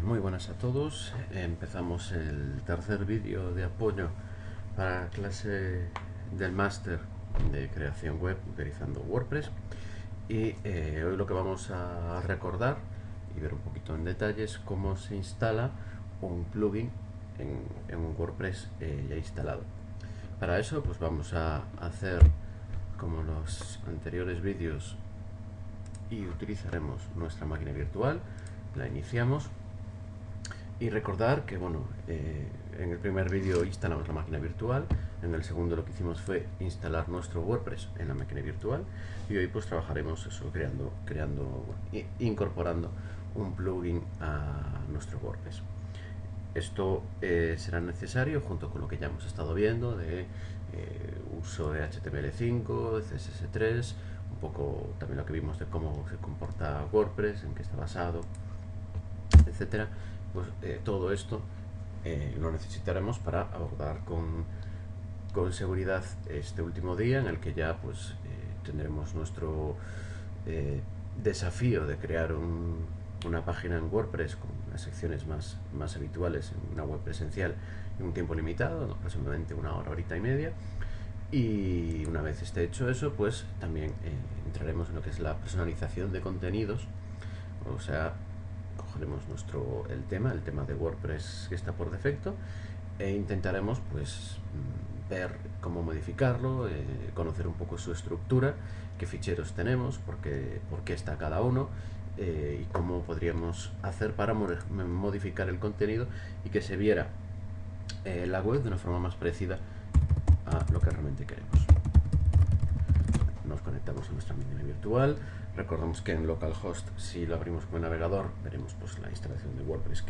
Muy buenas a todos. Empezamos el tercer vídeo de apoyo para la clase del máster de creación web utilizando WordPress. Y hoy lo que vamos a recordar y ver un poquito en detalle es cómo se instala un plugin en un WordPress ya instalado. Para eso pues vamos a hacer como los anteriores vídeos y utilizaremos nuestra máquina virtual. La iniciamos. Y recordar que, bueno, en el primer vídeo instalamos la máquina virtual, en el segundo lo que hicimos fue instalar nuestro WordPress en la máquina virtual, y hoy pues trabajaremos eso, incorporando un plugin a nuestro WordPress. Esto será necesario junto con lo que ya hemos estado viendo de uso de HTML5, CSS3, un poco también lo que vimos de cómo se comporta WordPress, en qué está basado, etcétera. Pues todo esto lo necesitaremos para abordar con seguridad este último día, en el que ya pues tendremos nuestro desafío de crear una página en WordPress con las secciones más habituales en una web presencial en un tiempo limitado, aproximadamente una hora, horita y media. Y una vez esté hecho eso, pues también entraremos en lo que es la personalización de contenidos. O sea, cogeremos el tema de WordPress que está por defecto e intentaremos pues ver cómo modificarlo, conocer un poco su estructura, qué ficheros tenemos, por qué está cada uno, y cómo podríamos hacer para modificar el contenido y que se viera la web de una forma más parecida a lo que realmente queremos. Nos conectamos a nuestra máquina virtual. Recordamos que en localhost, si lo abrimos con el navegador, veremos pues la instalación de WordPress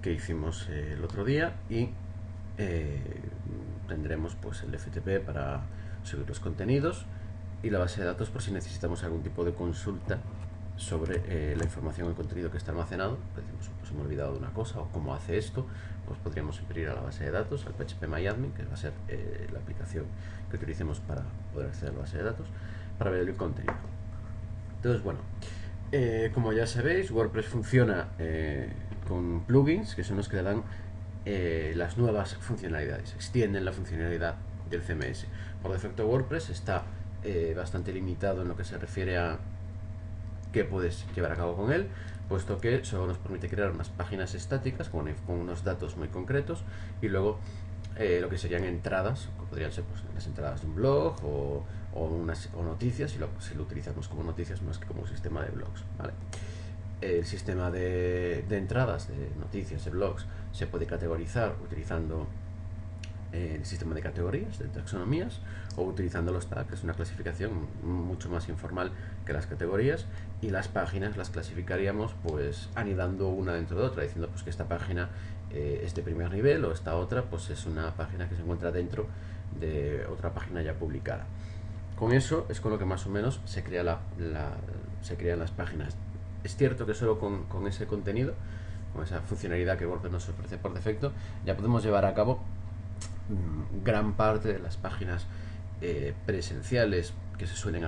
que hicimos el otro día, y tendremos pues el FTP para subir los contenidos y la base de datos por si necesitamos algún tipo de consulta sobre la información o el contenido que está almacenado. Decimos, pues hemos olvidado de una cosa o cómo hace esto, pues podríamos imprimir a la base de datos, al phpMyAdmin, que va a ser la aplicación que utilicemos para poder acceder a la base de datos, para ver el contenido. Entonces, bueno, como ya sabéis, WordPress funciona con plugins, que son los que le dan las nuevas funcionalidades, extienden la funcionalidad del CMS. Por defecto WordPress está bastante limitado en lo que se refiere a qué puedes llevar a cabo con él, puesto que solo nos permite crear unas páginas estáticas con unos datos muy concretos, y luego lo que serían entradas, que podrían ser pues, las entradas de un blog o noticias, si lo utilizamos como noticias más que como un sistema de blogs, ¿vale? El sistema de entradas, de noticias, de blogs, se puede categorizar utilizando el sistema de categorías, de taxonomías, o utilizando los tags, que es una clasificación mucho más informal que las categorías, y las páginas las clasificaríamos pues anidando una dentro de otra, diciendo pues que esta página es de primer nivel, o esta otra pues es una página que se encuentra dentro de otra página ya publicada. Con eso es con lo que más o menos se crean las páginas. Es cierto que solo con ese contenido, con esa funcionalidad que WordPress nos ofrece por defecto, ya podemos llevar a cabo gran parte de las páginas presenciales que se suelen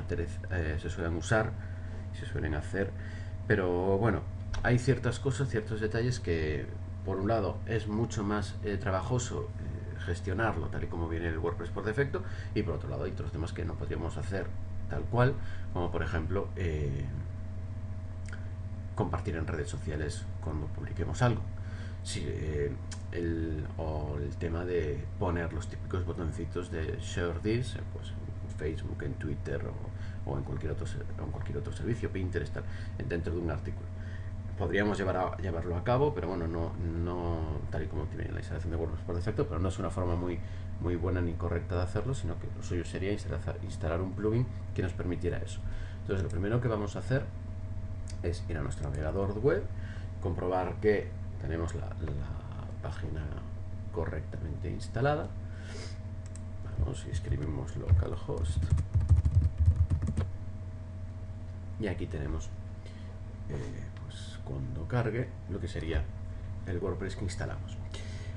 usar, se suelen hacer, pero bueno, hay ciertas cosas, ciertos detalles que por un lado es mucho más trabajoso gestionarlo tal y como viene el WordPress por defecto, y por otro lado hay otros temas que no podríamos hacer tal cual, como por ejemplo compartir en redes sociales cuando publiquemos algo. Sí, el tema de poner los típicos botoncitos de share this pues, en Facebook, en Twitter o en cualquier otro servicio, Pinterest, dentro de un artículo. Podríamos llevarlo a cabo, pero bueno, no tal y como tiene la instalación de WordPress por defecto, pero no es una forma muy buena ni correcta de hacerlo, sino que lo suyo sería instalar un plugin que nos permitiera eso. Entonces, lo primero que vamos a hacer es ir a nuestro navegador web, comprobar que tenemos la página correctamente instalada. Vamos y escribimos localhost, y aquí tenemos pues cuando cargue lo que sería el WordPress que instalamos.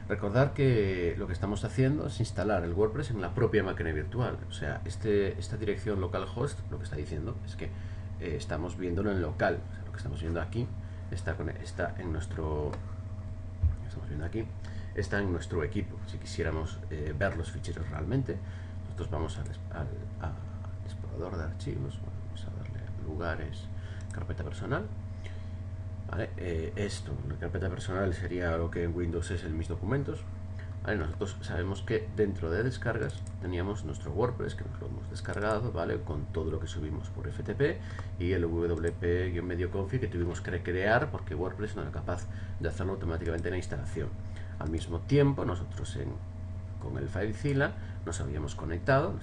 Recordar que lo que estamos haciendo es instalar el WordPress en la propia máquina virtual. O sea, esta dirección localhost lo que está diciendo es que estamos viéndolo en local. O sea, lo que estamos viendo aquí está en nuestro, estamos viendo aquí, está en nuestro equipo. Si quisiéramos ver los ficheros realmente, nosotros vamos al explorador de archivos, vamos a darle lugares, carpeta personal. ¿Vale? La carpeta personal sería lo que en Windows es el mis documentos. ¿Vale? Nosotros sabemos que dentro de descargas teníamos nuestro WordPress, que nos lo hemos descargado, ¿vale? Con todo lo que subimos por FTP y el wp-medioconfig que tuvimos que recrear porque WordPress no era capaz de hacerlo automáticamente en la instalación. Al mismo tiempo, nosotros con el FileZilla nos habíamos conectado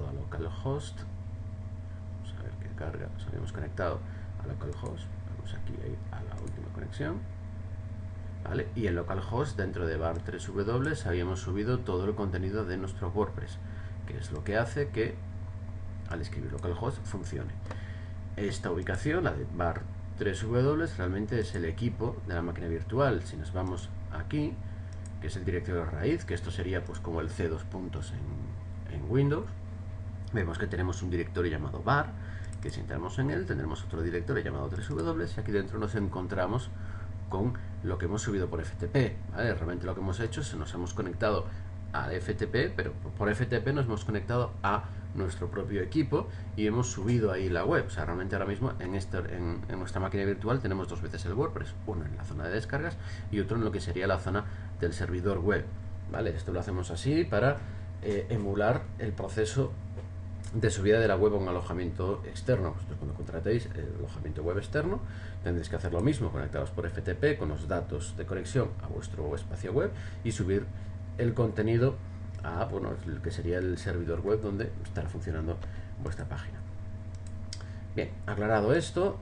a localhost. Vamos a ver qué carga. Nos habíamos conectado a localhost. Vamos aquí a la última conexión. ¿Vale? Y en localhost, dentro de var 3w, habíamos subido todo el contenido de nuestro WordPress, que es lo que hace que al escribir localhost funcione. Esta ubicación, la de var 3w, realmente es el equipo de la máquina virtual. Si nos vamos aquí, que es el directorio raíz, que esto sería pues como el C2 puntos en Windows, vemos que tenemos un directorio llamado var, que si entramos en él tendremos otro directorio llamado 3w, y aquí dentro nos encontramos con lo que hemos subido por FTP, ¿vale? Realmente lo que hemos hecho es nos hemos conectado al FTP, pero por FTP nos hemos conectado a nuestro propio equipo y hemos subido ahí la web. O sea, realmente ahora mismo en nuestra máquina virtual tenemos dos veces el WordPress, uno en la zona de descargas y otro en lo que sería la zona del servidor web, ¿vale? Esto lo hacemos así para emular el proceso de subida de la web a un alojamiento externo. Vosotros cuando contratéis el alojamiento web externo tendréis que hacer lo mismo, conectados por FTP con los datos de conexión a vuestro espacio web y subir el contenido a el que sería el servidor web donde estará funcionando vuestra página. Bien, aclarado esto,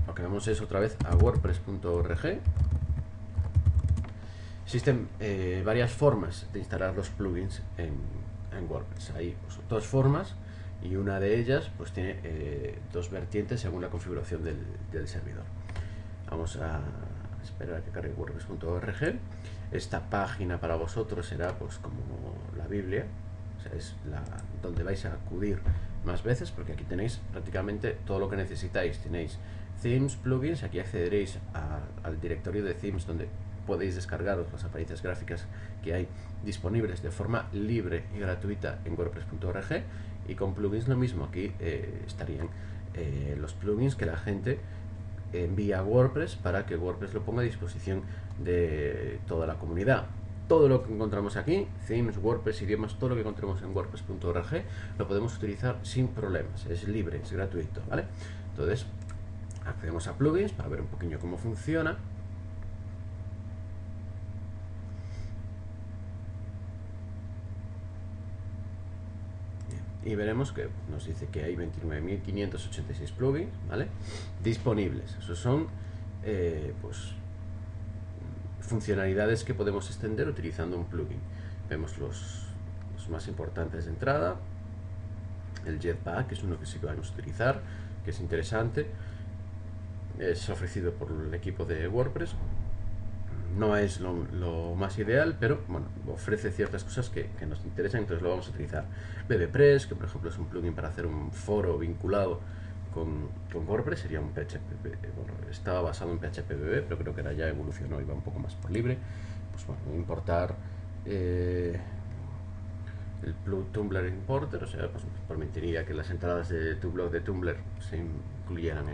lo que vamos es otra vez a wordpress.org. Existen varias formas de instalar los plugins en WordPress. Hay dos formas y una de ellas pues tiene dos vertientes según la configuración del servidor. Vamos a esperar a que cargue wordpress.org. Esta página para vosotros será pues como la Biblia, o sea, es donde vais a acudir más veces, porque aquí tenéis prácticamente todo lo que necesitáis. Tenéis themes, plugins, aquí accederéis al directorio de themes donde podéis descargaros las apariencias gráficas que hay disponibles de forma libre y gratuita en wordpress.org, y con plugins lo mismo. Aquí estarían los plugins que la gente envía a WordPress para que WordPress lo ponga a disposición de toda la comunidad. Todo lo que encontramos aquí, themes, WordPress, idiomas, todo lo que encontremos en wordpress.org lo podemos utilizar sin problemas, es libre, es gratuito, ¿vale? Entonces accedemos a plugins para ver un poquillo cómo funciona. Y veremos que nos dice que hay 29.586 plugins, ¿vale?, disponibles. Esos son pues funcionalidades que podemos extender utilizando un plugin. Vemos los más importantes de entrada. El Jetpack, que es uno que sí que vamos a utilizar, que es interesante. Es ofrecido por el equipo de WordPress. No es lo más ideal, pero bueno, ofrece ciertas cosas que nos interesan, entonces lo vamos a utilizar. BBPress, que por ejemplo es un plugin para hacer un foro vinculado con WordPress, sería un PHP, bueno, estaba basado en PHPBB, pero creo que ahora ya evolucionó y va un poco más por libre. Pues bueno, importar el Tumblr Importer, o sea, pues permitiría que las entradas de tu blog de Tumblr se incluyeran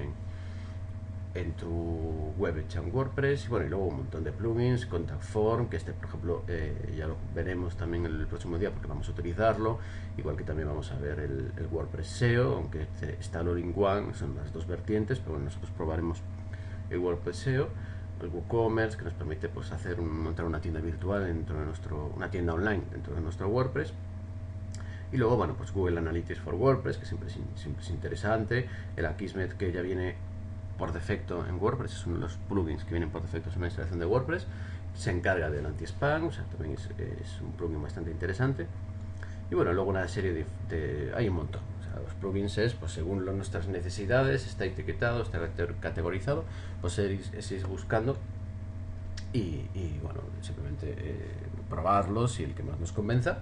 en tu web hecha en WordPress. Y bueno, y luego un montón de plugins, Contact Form, que por ejemplo ya lo veremos también el próximo día porque vamos a utilizarlo, igual que también vamos a ver el WordPress SEO, aunque está el All-in-One, son las dos vertientes, pero bueno, nosotros probaremos el WordPress SEO, el WooCommerce, que nos permite pues montar una tienda virtual dentro de una tienda online dentro de nuestro WordPress. Y luego, bueno, pues Google Analytics for WordPress, que siempre es interesante, el Akismet, que ya viene por defecto en WordPress, es uno de los plugins que vienen por defecto en la instalación de WordPress, se encarga del anti-spam, o sea, también es un plugin bastante interesante. Y bueno, luego una serie hay un montón. O sea, los plugins es, pues según nuestras necesidades, está etiquetado, está categorizado, pues es buscando y bueno, simplemente probarlos, y el que más nos convenza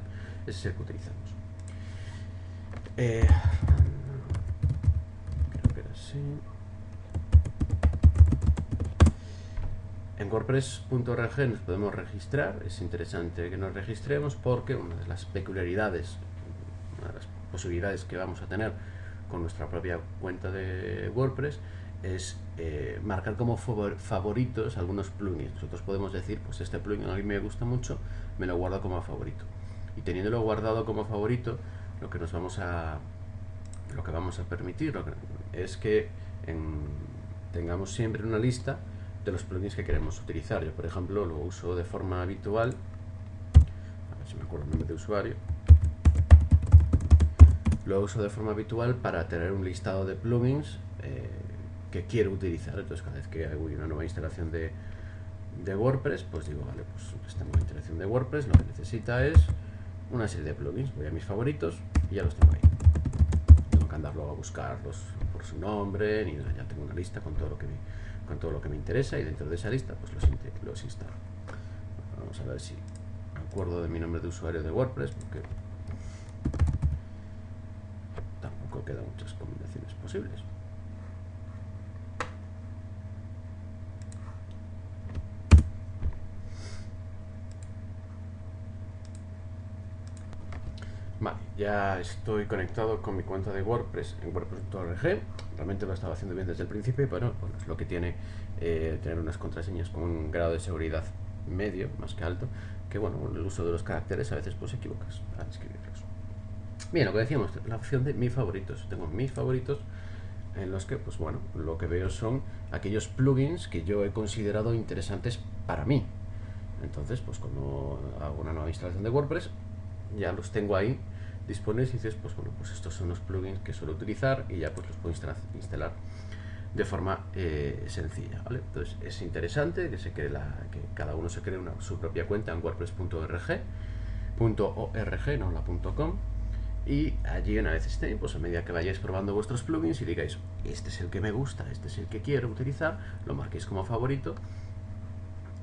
ese es el que utilizamos. Creo que era así. En WordPress.org nos podemos registrar. Es interesante que nos registremos porque una de las peculiaridades, una de las posibilidades que vamos a tener con nuestra propia cuenta de WordPress es marcar como favoritos algunos plugins. Nosotros podemos decir, pues este plugin a mí me gusta mucho, me lo guardo como favorito. Y teniéndolo guardado como favorito, lo que vamos a permitir es que tengamos siempre una lista de los plugins que queremos utilizar. Yo, por ejemplo, lo uso de forma habitual. A ver si me acuerdo el nombre de usuario. Lo uso de forma habitual para tener un listado de plugins que quiero utilizar. Entonces, cada vez que hago una nueva instalación de WordPress, pues digo, vale, pues esta nueva instalación de WordPress lo que necesita es una serie de plugins. Voy a mis favoritos y ya los tengo ahí. No tengo que andar luego a buscarlos por su nombre, ni nada. Ya tengo una lista con todo lo que me interesa y dentro de esa lista pues los instalo. Vamos a ver si me acuerdo de mi nombre de usuario de WordPress, porque tampoco quedan muchas combinaciones posibles. Vale, ya estoy conectado con mi cuenta de WordPress en WordPress.org. Realmente lo estaba haciendo bien desde el principio, pero bueno, es lo que tiene tener unas contraseñas con un grado de seguridad medio, más que alto, que bueno, el uso de los caracteres a veces pues equivocas al escribirlos. Bien, lo que decíamos, la opción de mis favoritos. Tengo mis favoritos en los que, pues bueno, lo que veo son aquellos plugins que yo he considerado interesantes para mí. Entonces, pues cuando hago una nueva instalación de WordPress, ya los tengo ahí disponibles y dices, pues bueno, pues estos son los plugins que suelo utilizar y ya pues los puedo instalar de forma sencilla, ¿vale? Entonces es interesante que cada uno se cree su propia cuenta en WordPress.org, no la .com, y allí una vez estén, pues a medida que vayáis probando vuestros plugins y digáis, este es el que me gusta, este es el que quiero utilizar, lo marquéis como favorito.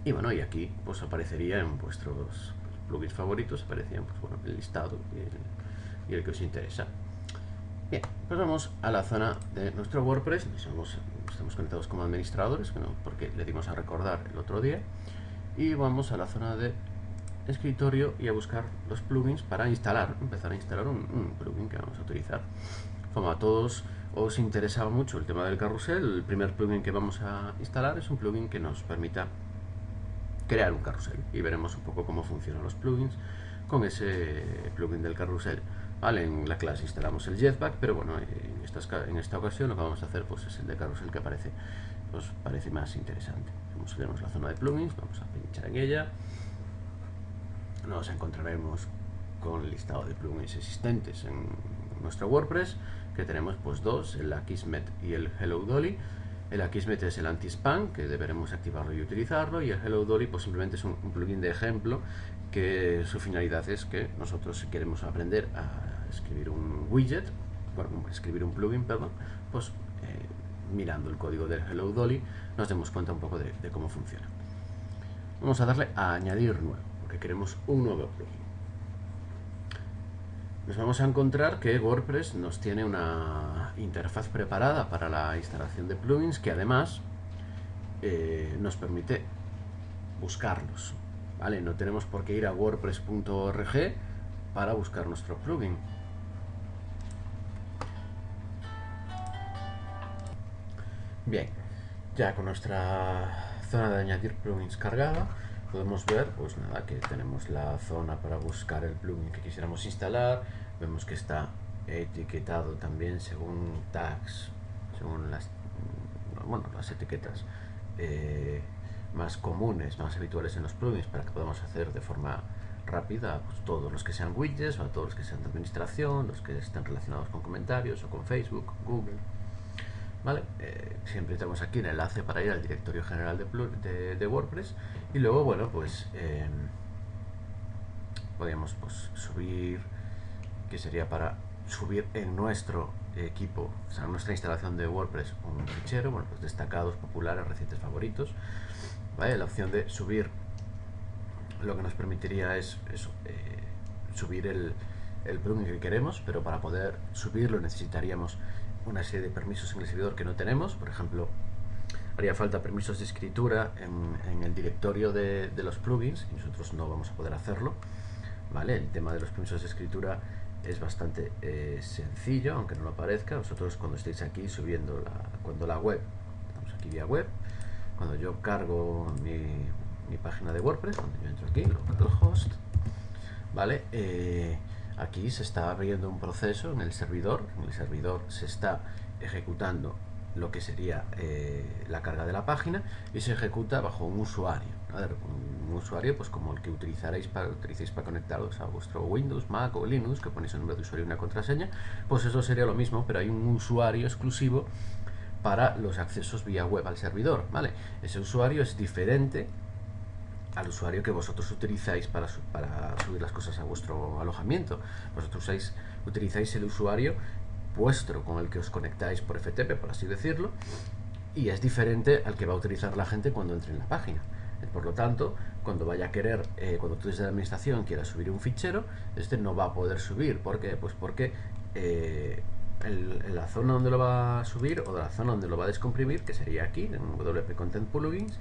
Y bueno, y aquí pues aparecería en vuestros plugins favoritos, aparecían pues bueno, el listado y el que os interesa. Bien, pues vamos a la zona de nuestro WordPress. Estamos conectados como administradores, porque le dimos a recordar el otro día. Y vamos a la zona de escritorio y a buscar los plugins para empezar a instalar un plugin que vamos a utilizar. Como a todos os interesaba mucho el tema del carrusel, el primer plugin que vamos a instalar es un plugin que nos permita crear un carrusel y veremos un poco cómo funcionan los plugins con ese plugin del carrusel. Vale, en la clase instalamos el Jetpack, pero bueno, en esta ocasión lo que vamos a hacer pues es el de carrusel, que parece más interesante. Vemos la zona de plugins, vamos a pinchar en ella, nos encontraremos con el listado de plugins existentes en nuestro WordPress, que tenemos pues dos, el Akismet y el Hello Dolly. El Akismet es el anti-spam, que deberemos activarlo y utilizarlo, y el Hello Dolly pues simplemente es un plugin de ejemplo, que su finalidad es que nosotros, si queremos aprender a escribir un widget, escribir un plugin, perdón, pues mirando el código del Hello Dolly nos demos cuenta un poco de cómo funciona. Vamos a darle a añadir nuevo, porque queremos un nuevo plugin. Nos vamos a encontrar que WordPress nos tiene una interfaz preparada para la instalación de plugins, que además nos permite buscarlos, ¿vale? No tenemos por qué ir a wordpress.org para buscar nuestro plugin. Bien, ya con nuestra zona de añadir plugins cargada, podemos ver, pues nada, que tenemos la zona para buscar el plugin que quisiéramos instalar. Vemos que está etiquetado también según tags, según las etiquetas más comunes, más habituales en los plugins, para que podamos hacer de forma rápida pues todos los que sean widgets, o todos los que sean de administración, los que estén relacionados con comentarios o con Facebook, Google. ¿Vale? Siempre tenemos aquí el enlace para ir al directorio general de WordPress, y luego, bueno, pues podríamos pues subir, que sería para subir en nuestro equipo, o sea, en nuestra instalación de WordPress, un fichero, bueno, pues destacados, populares, recientes, favoritos. ¿Vale? La opción de subir lo que nos permitiría es eso, subir el plugin que queremos, pero para poder subirlo necesitaríamos una serie de permisos en el servidor que no tenemos. Por ejemplo, haría falta permisos de escritura en el directorio de los plugins y nosotros no vamos a poder hacerlo, ¿vale? El tema de los permisos de escritura es bastante sencillo, aunque no lo parezca. Vosotros cuando estéis aquí subiendo cuando la web, estamos aquí vía web, cuando yo cargo mi página de WordPress, cuando yo entro aquí, localhost, ¿vale? Aquí se está abriendo un proceso en el servidor se está ejecutando lo que sería la carga de la página y se ejecuta bajo un usuario, ¿no? Un usuario pues como el que utilicéis para conectaros a vuestro Windows, Mac o Linux, que ponéis el nombre de usuario y una contraseña. Pues eso sería lo mismo, pero hay un usuario exclusivo para los accesos vía web al servidor, ¿vale? Ese usuario es diferente al usuario que vosotros utilizáis para subir las cosas a vuestro alojamiento. Vosotros utilizáis el usuario vuestro con el que os conectáis por FTP, por así decirlo, y es diferente al que va a utilizar la gente cuando entre en la página. Por lo tanto, cuando vaya a querer, cuando tú desde la administración quieras subir un fichero, este no va a poder subir. ¿Por qué? Pues porque en la zona donde lo va a subir o de la zona donde lo va a descomprimir, que sería aquí, en WP Content Plugins,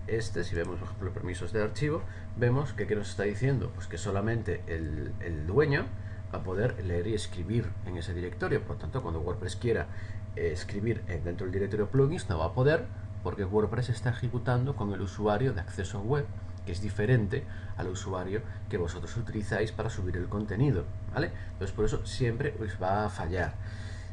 si vemos por ejemplo permisos de archivo, vemos que nos está diciendo pues que solamente el dueño va a poder leer y escribir en ese directorio. Por lo tanto, cuando WordPress quiera escribir dentro del directorio plugins, no va a poder, porque WordPress está ejecutando con el usuario de acceso web, que es diferente al usuario que vosotros utilizáis para subir el contenido, ¿vale? Entonces por eso siempre os va a fallar.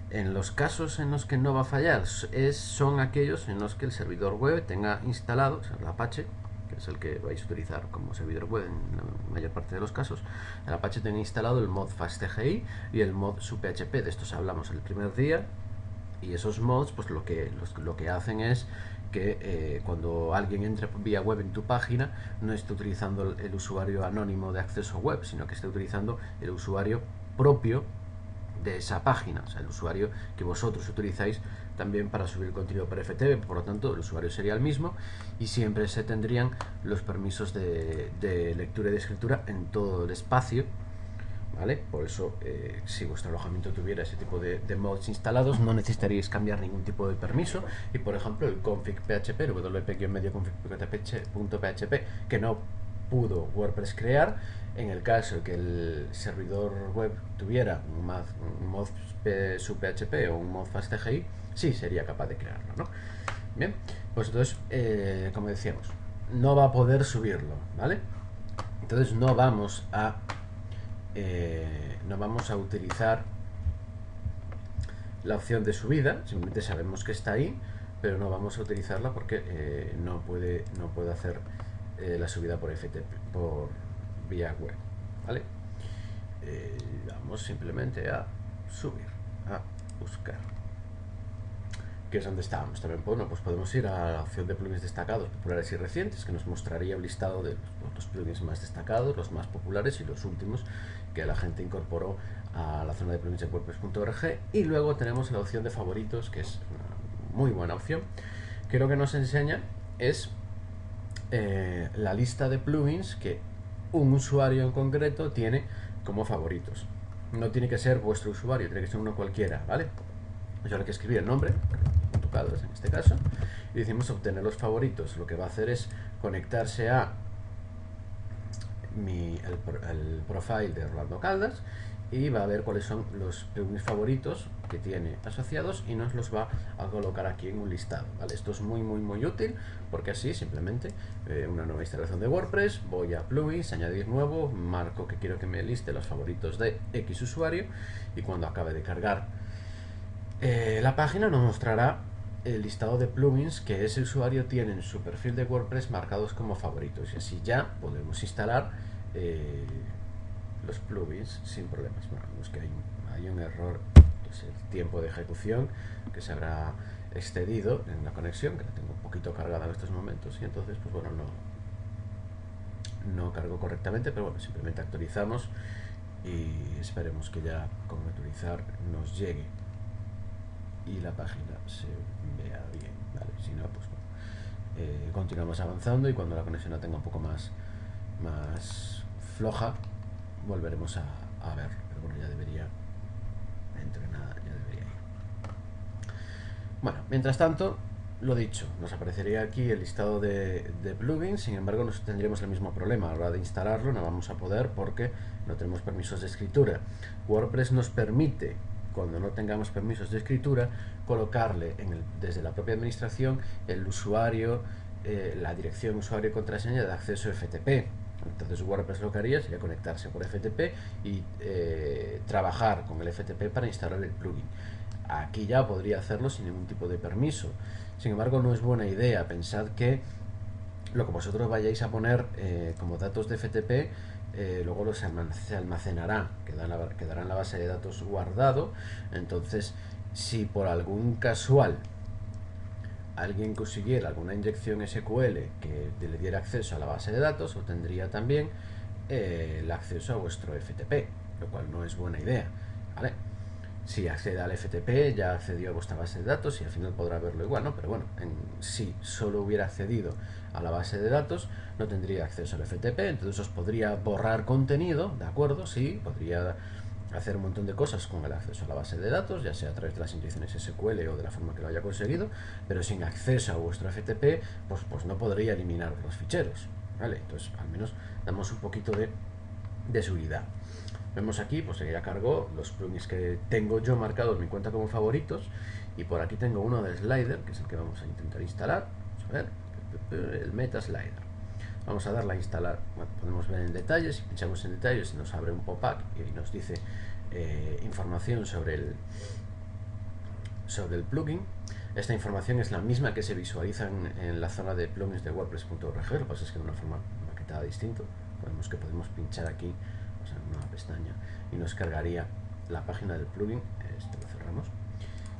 En los casos en los que no va a fallar son aquellos en los que el servidor web tenga instalado, o sea, el Apache, que es el que vais a utilizar como servidor web en la mayor parte de los casos, el Apache tenga instalado el mod FastTGI y el mod subPHP. De estos hablamos el primer día, y esos mods pues lo que hacen es que cuando alguien entre vía web en tu página no esté utilizando el usuario anónimo de acceso web, sino que esté utilizando el usuario propio de esa página, o sea, el usuario que vosotros utilizáis también para subir el contenido por FTP. Por lo tanto, el usuario sería el mismo y siempre se tendrían los permisos de lectura y de escritura en todo el espacio, ¿vale? Por eso, si vuestro alojamiento tuviera ese tipo de mods instalados, no necesitaríais cambiar ningún tipo de permiso. Y por ejemplo, el config.php, el wp-config.php, que no pudo WordPress crear, en el caso que el servidor web tuviera un mod subPHP o un mod FastTGI, sí sería capaz de crearlo, ¿no? Bien, pues entonces, como decíamos, no va a poder subirlo, ¿vale? Entonces no vamos a utilizar la opción de subida, simplemente sabemos que está ahí, pero no vamos a utilizarla porque no puede hacer la subida por FTP, por vía web, ¿vale? Vamos simplemente a subir, a buscar, que es donde estábamos. También pues podemos ir a la opción de plugins destacados, populares y recientes, que nos mostraría un listado de los plugins más destacados, los más populares y los últimos que la gente incorporó a la zona de plugins de WordPress.org. Y luego tenemos la opción de favoritos, que es una muy buena opción, que lo que nos enseña es la lista de plugins que un usuario en concreto tiene como favoritos. No tiene que ser vuestro usuario, tiene que ser uno cualquiera, ¿vale? Yo hay que escribir el nombre, tocados en este caso, y decimos obtener los favoritos. Lo que va a hacer es conectarse a el profile de Rolando Caldas y va a ver cuáles son los plugins favoritos que tiene asociados y nos los va a colocar aquí en un listado, ¿vale? Esto es muy útil, porque así simplemente una nueva instalación de WordPress, voy a plugins, añadir nuevo, marco que quiero que me liste los favoritos de X usuario, y cuando acabe de cargar la página nos mostrará el listado de plugins que ese usuario tiene en su perfil de WordPress marcados como favoritos, y así ya podemos instalar los plugins sin problemas. Bueno, es que hay un error, pues el tiempo de ejecución que se habrá excedido en la conexión, que la tengo un poquito cargada en estos momentos, y entonces pues bueno, no cargo correctamente, pero bueno, simplemente actualizamos y esperemos que ya con actualizar nos llegue y la página se vea bien, ¿vale? Si no, pues bueno, continuamos avanzando, y cuando la conexión la tenga un poco más floja, volveremos a ver, pero bueno, ya debería ir. Bueno, mientras tanto, lo dicho, nos aparecería aquí el listado de plugins. Sin embargo, nos tendríamos el mismo problema a la hora de instalarlo. No vamos a poder porque no tenemos permisos de escritura. WordPress nos permite, cuando no tengamos permisos de escritura, colocarle desde la propia administración el usuario, la dirección usuario y contraseña de acceso FTP. Entonces WordPress lo que haría sería conectarse por FTP y trabajar con el FTP para instalar el plugin. Aquí ya podría hacerlo sin ningún tipo de permiso. Sin embargo, no es buena idea. Pensad que lo que vosotros vayáis a poner como datos de FTP luego se almacenará, quedará en la base de datos guardado. Entonces, si por algún casual alguien consiguiera alguna inyección SQL que le diera acceso a la base de datos, obtendría también el acceso a vuestro FTP, lo cual no es buena idea, ¿vale? Si accede al FTP, ya accedió a vuestra base de datos y al final podrá verlo igual, ¿no? Pero bueno, si solo hubiera accedido a la base de datos, no tendría acceso al FTP, entonces os podría borrar contenido, ¿de acuerdo? Sí, podría hacer un montón de cosas con el acceso a la base de datos, ya sea a través de las inyecciones SQL o de la forma que lo haya conseguido, pero sin acceso a vuestro FTP, pues no podría eliminar los ficheros, ¿vale? Entonces, al menos damos un poquito de seguridad. Vemos aquí, pues ya cargó los plugins que tengo yo marcados en mi cuenta como favoritos, y por aquí tengo uno de Slider, que es el que vamos a intentar instalar. Vamos a ver, el Meta Slider. Vamos a darle a instalar. Bueno, podemos ver en detalles, si pinchamos en detalles nos abre un pop-up y nos dice información sobre el plugin. Esta información es la misma que se visualiza en la zona de plugins de WordPress.org, lo que pasa es que de una forma maquetada distinto. Podemos pinchar aquí, vamos a una nueva pestaña, y nos cargaría la página del plugin. Esto lo cerramos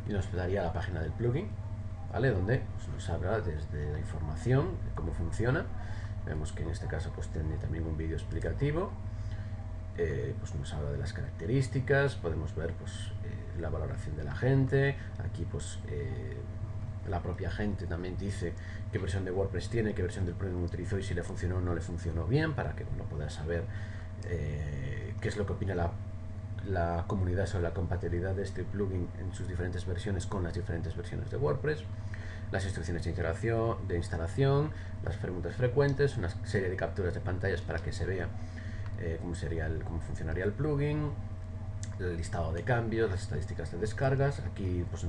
y nos daría la página del plugin, ¿vale? Donde pues, nos habla desde la información de cómo funciona. Vemos que en este caso pues tiene también un vídeo explicativo, pues nos habla de las características, podemos ver pues la valoración de la gente. Aquí pues la propia gente también dice qué versión de WordPress tiene, qué versión del plugin utilizó y si le funcionó o no le funcionó bien, para que uno pueda saber qué es lo que opina la comunidad sobre la compatibilidad de este plugin en sus diferentes versiones con las diferentes versiones de WordPress. Las instrucciones de instalación, las preguntas frecuentes, una serie de capturas de pantallas para que se vea cómo funcionaría el plugin, el listado de cambios, las estadísticas de descargas. Aquí pues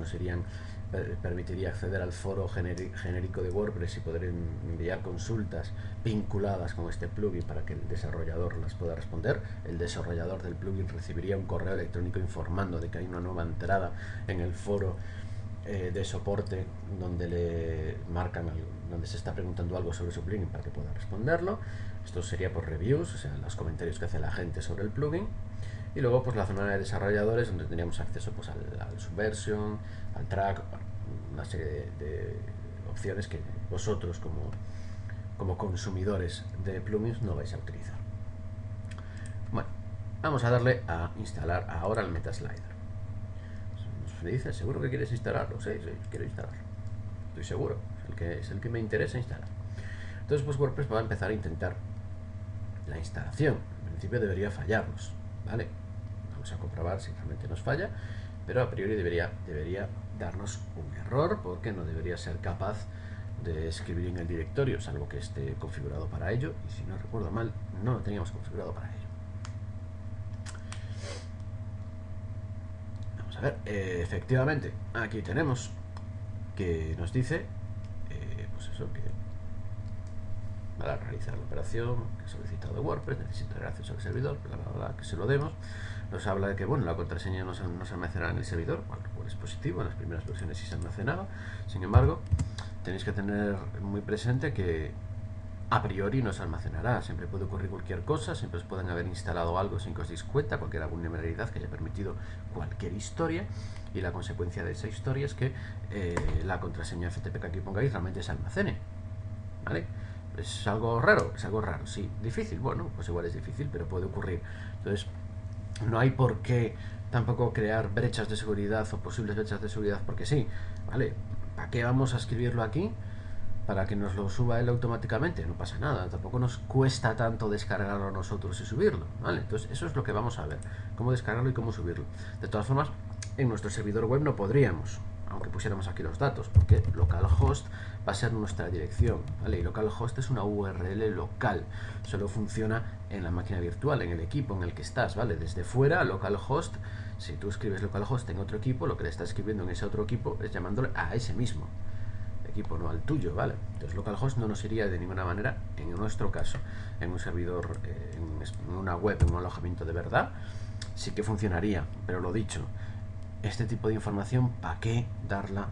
permitiría acceder al foro genérico de WordPress y poder enviar consultas vinculadas con este plugin para que el desarrollador las pueda responder. El desarrollador del plugin recibiría un correo electrónico informando de que hay una nueva entrada en el foro de soporte donde le marcan donde se está preguntando algo sobre su plugin para que pueda responderlo. Esto sería por reviews, o sea, los comentarios que hace la gente sobre el plugin. Y luego pues la zona de desarrolladores, donde tendríamos acceso pues al subversion, al track, una serie de opciones que vosotros como consumidores de plugins no vais a utilizar. Bueno, vamos a darle a instalar ahora el Meta Slider. Me dice, ¿seguro que quieres instalarlo? Sí, quiero instalarlo. Estoy seguro, es el que me interesa instalar. Entonces pues WordPress va a empezar a intentar la instalación. En principio debería fallarnos, ¿vale? Vamos a comprobar si realmente nos falla, pero a priori debería darnos un error, porque no debería ser capaz de escribir en el directorio, salvo que esté configurado para ello, y si no recuerdo mal, no lo teníamos configurado para ello. Vamos a ver, efectivamente, aquí tenemos que nos dice, pues eso, que para realizar la operación que ha solicitado WordPress necesita tener acceso al servidor, bla, bla, bla, que se lo demos. Nos habla de que bueno, la contraseña no se almacenará en el servidor, lo cual es positivo. En las primeras versiones sí se almacenaba. Sin embargo, tenéis que tener muy presente que a priori no se almacenará. Siempre puede ocurrir cualquier cosa, siempre os pueden haber instalado algo sin que os deis cuenta, cualquier vulnerabilidad que haya permitido cualquier historia, y la consecuencia de esa historia es que la contraseña FTP que aquí pongáis realmente se almacene, ¿vale? ¿Es algo raro? Es algo raro, sí. ¿Difícil? Bueno, pues igual es difícil, pero puede ocurrir. Entonces, no hay por qué tampoco crear brechas de seguridad o posibles brechas de seguridad porque sí, ¿vale? ¿Para qué vamos a escribirlo aquí? Para que nos lo suba él automáticamente, no pasa nada. Tampoco nos cuesta tanto descargarlo nosotros y subirlo, ¿vale? Entonces, eso es lo que vamos a ver, cómo descargarlo y cómo subirlo. De todas formas, en nuestro servidor web no podríamos, aunque pusiéramos aquí los datos, porque localhost va a ser nuestra dirección, ¿vale? Y localhost es una URL local, solo funciona en la máquina virtual, en el equipo en el que estás, ¿vale? Desde fuera, localhost, si tú escribes localhost en otro equipo, lo que le estás escribiendo en ese otro equipo es llamándole a ese mismo equipo, no al tuyo, ¿vale? Entonces localhost no nos iría de ninguna manera, en nuestro caso, en un servidor, en una web, en un alojamiento de verdad, sí que funcionaría, pero lo dicho, este tipo de información, ¿para qué darla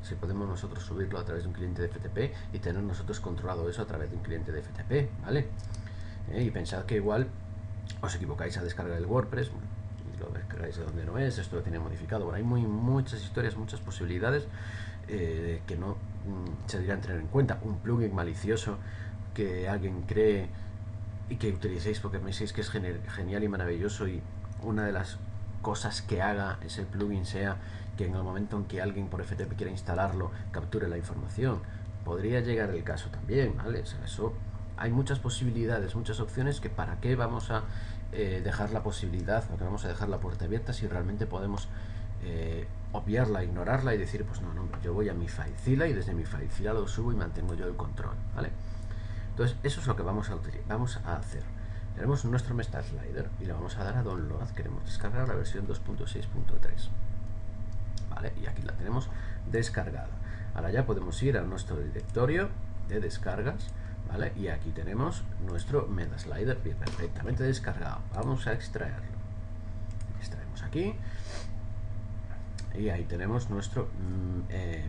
si podemos nosotros subirlo a través de un cliente de FTP y tener nosotros controlado eso a través de un cliente de FTP, ¿vale? Y pensad que igual os equivocáis a descargar el WordPress y lo descargáis de donde no es, esto lo tiene modificado. Bueno, hay muchas historias, muchas posibilidades que no se deberían tener en cuenta. Un plugin malicioso que alguien cree y que utilicéis porque penséis que es genial y maravilloso, y una de las cosas que haga ese plugin sea que en el momento en que alguien por FTP quiera instalarlo capture la información. Podría llegar el caso también, ¿vale? O sea, eso, hay muchas posibilidades, muchas opciones, que para qué vamos a dejar la posibilidad, o que vamos a dejar la puerta abierta si realmente podemos obviarla, ignorarla y decir, pues no, yo voy a mi FileZilla y desde mi FileZilla lo subo y mantengo yo el control, ¿vale? Entonces eso es lo que vamos a hacer. Tenemos nuestro MetaSlider y le vamos a dar a download. Queremos descargar la versión 2.6.3, ¿vale? Y aquí la tenemos descargada. Ahora ya podemos ir a nuestro directorio de descargas, ¿vale? Y aquí tenemos nuestro MetaSlider perfectamente descargado. Vamos a extraerlo. Extraemos aquí y ahí tenemos nuestro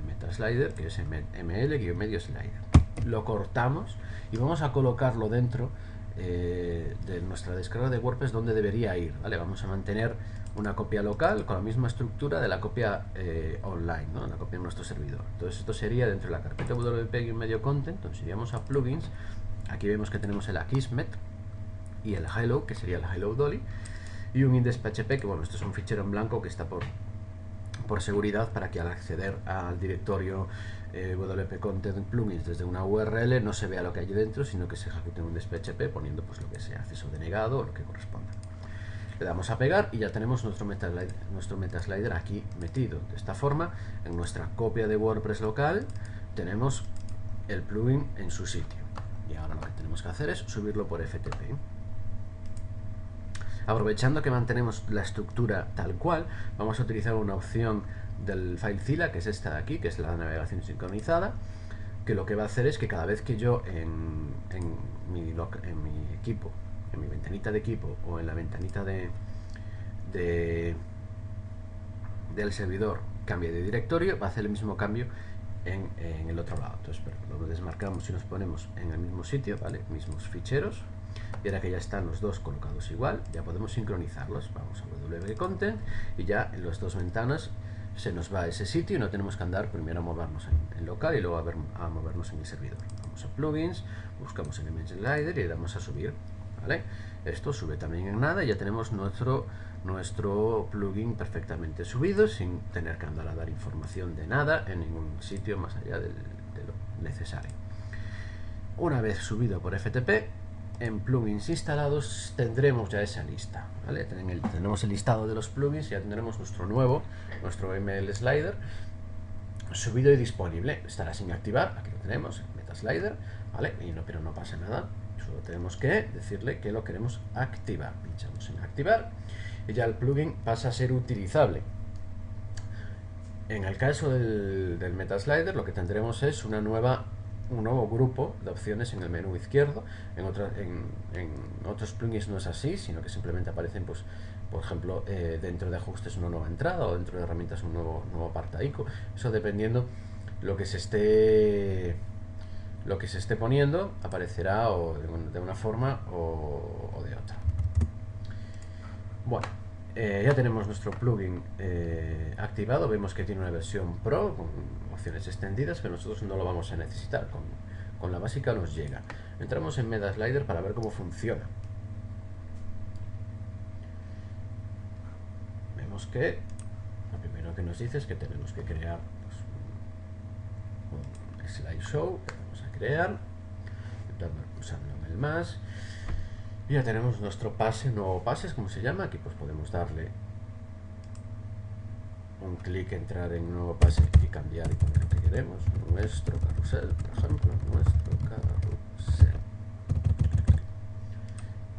MetaSlider, que es ml-medio slider. Lo cortamos y vamos a colocarlo dentro de nuestra descarga de WordPress, donde debería ir, ¿vale? Vamos a mantener una copia local con la misma estructura de la copia online, ¿no? La copia en nuestro servidor. Entonces esto sería dentro de la carpeta wp-medio content. Entonces iríamos a plugins, aquí vemos que tenemos el Akismet y el hello, que sería el hello dolly, y un index.php, que bueno, esto es un fichero en blanco que está por seguridad, para que al acceder al directorio WP Content Plugins desde una URL no se vea lo que hay dentro, sino que se ejecute un index.php poniendo pues lo que sea, acceso denegado o lo que corresponda. Le damos a pegar y ya tenemos nuestro MetaSlider aquí metido. De esta forma, en nuestra copia de WordPress local tenemos el plugin en su sitio. Y ahora lo que tenemos que hacer es subirlo por FTP. Aprovechando que mantenemos la estructura tal cual, vamos a utilizar una opción del FileZilla, que es esta de aquí, que es la navegación sincronizada, que lo que va a hacer es que cada vez que yo en mi equipo, en mi ventanita de equipo o en la ventanita del servidor cambie de directorio, va a hacer el mismo cambio en el otro lado. Entonces lo desmarcamos y nos ponemos en el mismo sitio, ¿vale? Mismos ficheros. Y ahora que ya están los dos colocados igual, ya podemos sincronizarlos. Vamos a WP Content y ya en las dos ventanas se nos va a ese sitio y no tenemos que andar primero a movernos en local y luego a movernos en el servidor. Vamos a plugins, buscamos el MetaSlider y le damos a subir, ¿vale? Esto sube también en nada y ya tenemos nuestro plugin perfectamente subido, sin tener que andar a dar información de nada en ningún sitio más allá de lo necesario. Una vez subido por FTP, en plugins instalados tendremos ya esa lista, ¿vale? Tenemos el listado de los plugins y ya tendremos nuestro MetaSlider subido y disponible. Estará sin activar, aquí lo tenemos, el MetaSlider, ¿vale? Pero no pasa nada, solo tenemos que decirle que lo queremos activar. Pinchamos en activar y ya el plugin pasa a ser utilizable. En el caso del MetaSlider, lo que tendremos es un nuevo grupo de opciones en el menú izquierdo. En otros plugins no es así, sino que simplemente aparecen, pues, por ejemplo, dentro de ajustes una nueva entrada o dentro de herramientas un nuevo apartadico. Eso dependiendo lo que se esté poniendo, aparecerá o de una forma o de otra. Bueno, ya tenemos nuestro plugin activado. Vemos que tiene una versión Pro con opciones extendidas, pero nosotros no lo vamos a necesitar. Con la básica nos llega. Entramos en MetaSlider para ver cómo funciona. Vemos que lo primero que nos dice es que tenemos que crear, pues, un slideshow que vamos a crear, pulsando en el más. Y ya tenemos nuestro nuevo pases, como se llama. Aquí pues podemos darle un clic, entrar en un nuevo pase y cambiar y poner lo que queremos. Nuestro carrusel, por ejemplo, nuestro carrusel.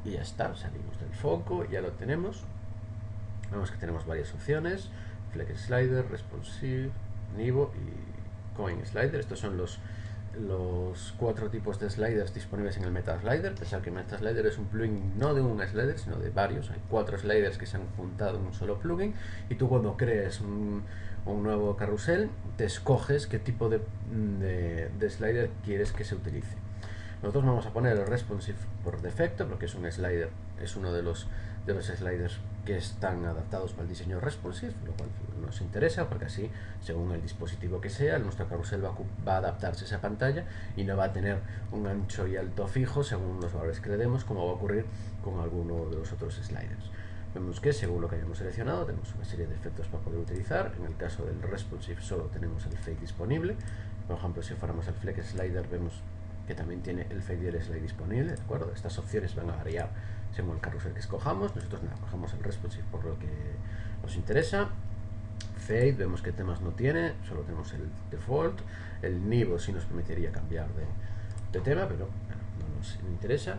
Y ya está, salimos del foco, ya lo tenemos. Vemos que tenemos varias opciones: Flex Slider, Responsive, Nivo y Coin Slider. Estos son los 4 tipos de sliders disponibles en el MetaSlider. Pensad que MetaSlider es un plugin no de un slider, sino de varios. Hay 4 sliders que se han juntado en un solo plugin, y tú cuando crees un nuevo carrusel te escoges qué tipo de slider quieres que se utilice. Nosotros vamos a poner el Responsive por defecto, porque es un slider, es uno de los sliders que están adaptados para el diseño responsive, lo cual nos interesa porque así, según el dispositivo que sea, nuestro carrusel va a adaptarse a esa pantalla y no va a tener un ancho y alto fijo según los valores que le demos, como va a ocurrir con alguno de los otros sliders. Vemos que según lo que hayamos seleccionado tenemos una serie de efectos para poder utilizar. En el caso del responsive solo tenemos el fade disponible. Por ejemplo, si fuéramos al flex slider, vemos que también tiene el fade y el slide disponible, ¿de acuerdo? Estas opciones van a variar según el carrusel que escojamos. Nosotros cogemos el responsive por lo que nos interesa. Fade, vemos que temas no tiene, solo tenemos el default. El Nivo sí nos permitiría cambiar de tema, pero bueno, no nos interesa.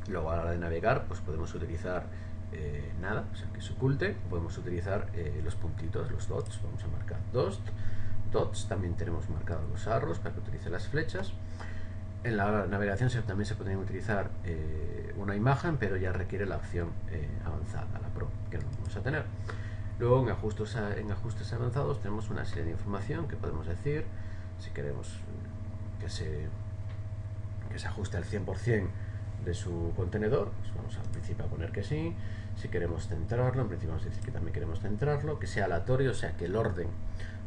Luego, a la hora de navegar, pues podemos utilizar nada, o sea, que se oculte. Podemos utilizar los puntitos, los dots. Vamos a marcar dots. También tenemos marcados los arrows para que utilice las flechas. En la navegación también se podría utilizar una imagen, pero ya requiere la opción avanzada, la Pro, que no vamos a tener. Luego en ajustes avanzados tenemos una serie de información que podemos decir. Si queremos que se ajuste al 100% de su contenedor, pues vamos al principio a poner que sí. Si queremos centrarlo, en principio vamos a decir que también queremos centrarlo, que sea aleatorio, o sea que el orden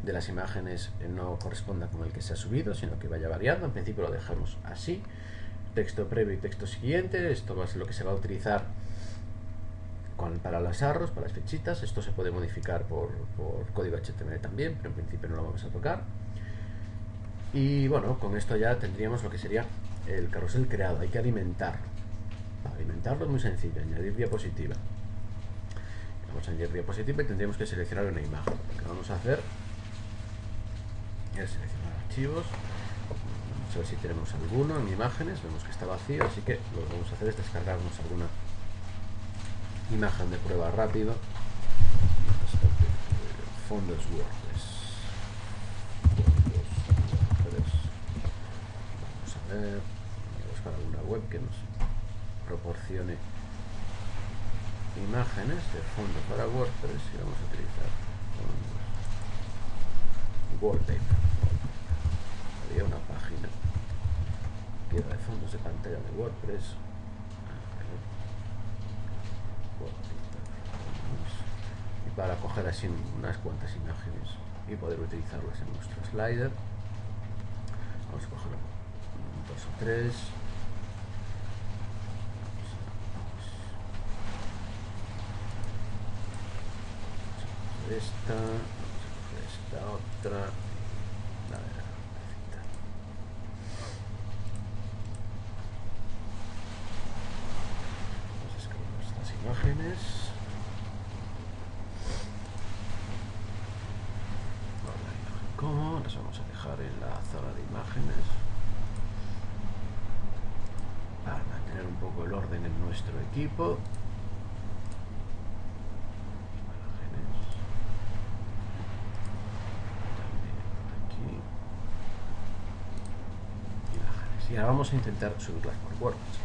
de las imágenes no corresponda con el que se ha subido, sino que vaya variando. En principio lo dejamos así. Texto previo y texto siguiente, esto va a ser lo que se va a utilizar para las arrows, para las flechitas. Esto se puede modificar por código HTML también, pero en principio no lo vamos a tocar. Y bueno, con esto ya tendríamos lo que sería el carrusel creado. Hay que alimentarlo. Para alimentarlo es muy sencillo: añadir diapositiva. Vamos a añadir diapositiva y tendríamos que seleccionar una imagen. Lo que vamos a hacer es seleccionar archivos. Vamos a ver si tenemos alguno en imágenes. Vemos que está vacío, así que lo que vamos a hacer es descargarnos alguna imagen de prueba rápido. Fondos WordPress. Vamos a ver, vamos a buscar alguna web que nos proporcione imágenes de fondo para WordPress y vamos a utilizar Wallpaper. Había una página que era de fondos de pantalla de WordPress. Y para coger así unas cuantas imágenes y poder utilizarlas en nuestro slider, vamos a coger 2 o 3. Esta, vamos a coger esta otra, la de la cabecita. Vamos a escribir estas imágenes. La imagen como, las vamos a dejar en la zona de imágenes para mantener un poco el orden en nuestro equipo. Y ahora vamos a intentar subirlas por WordPress.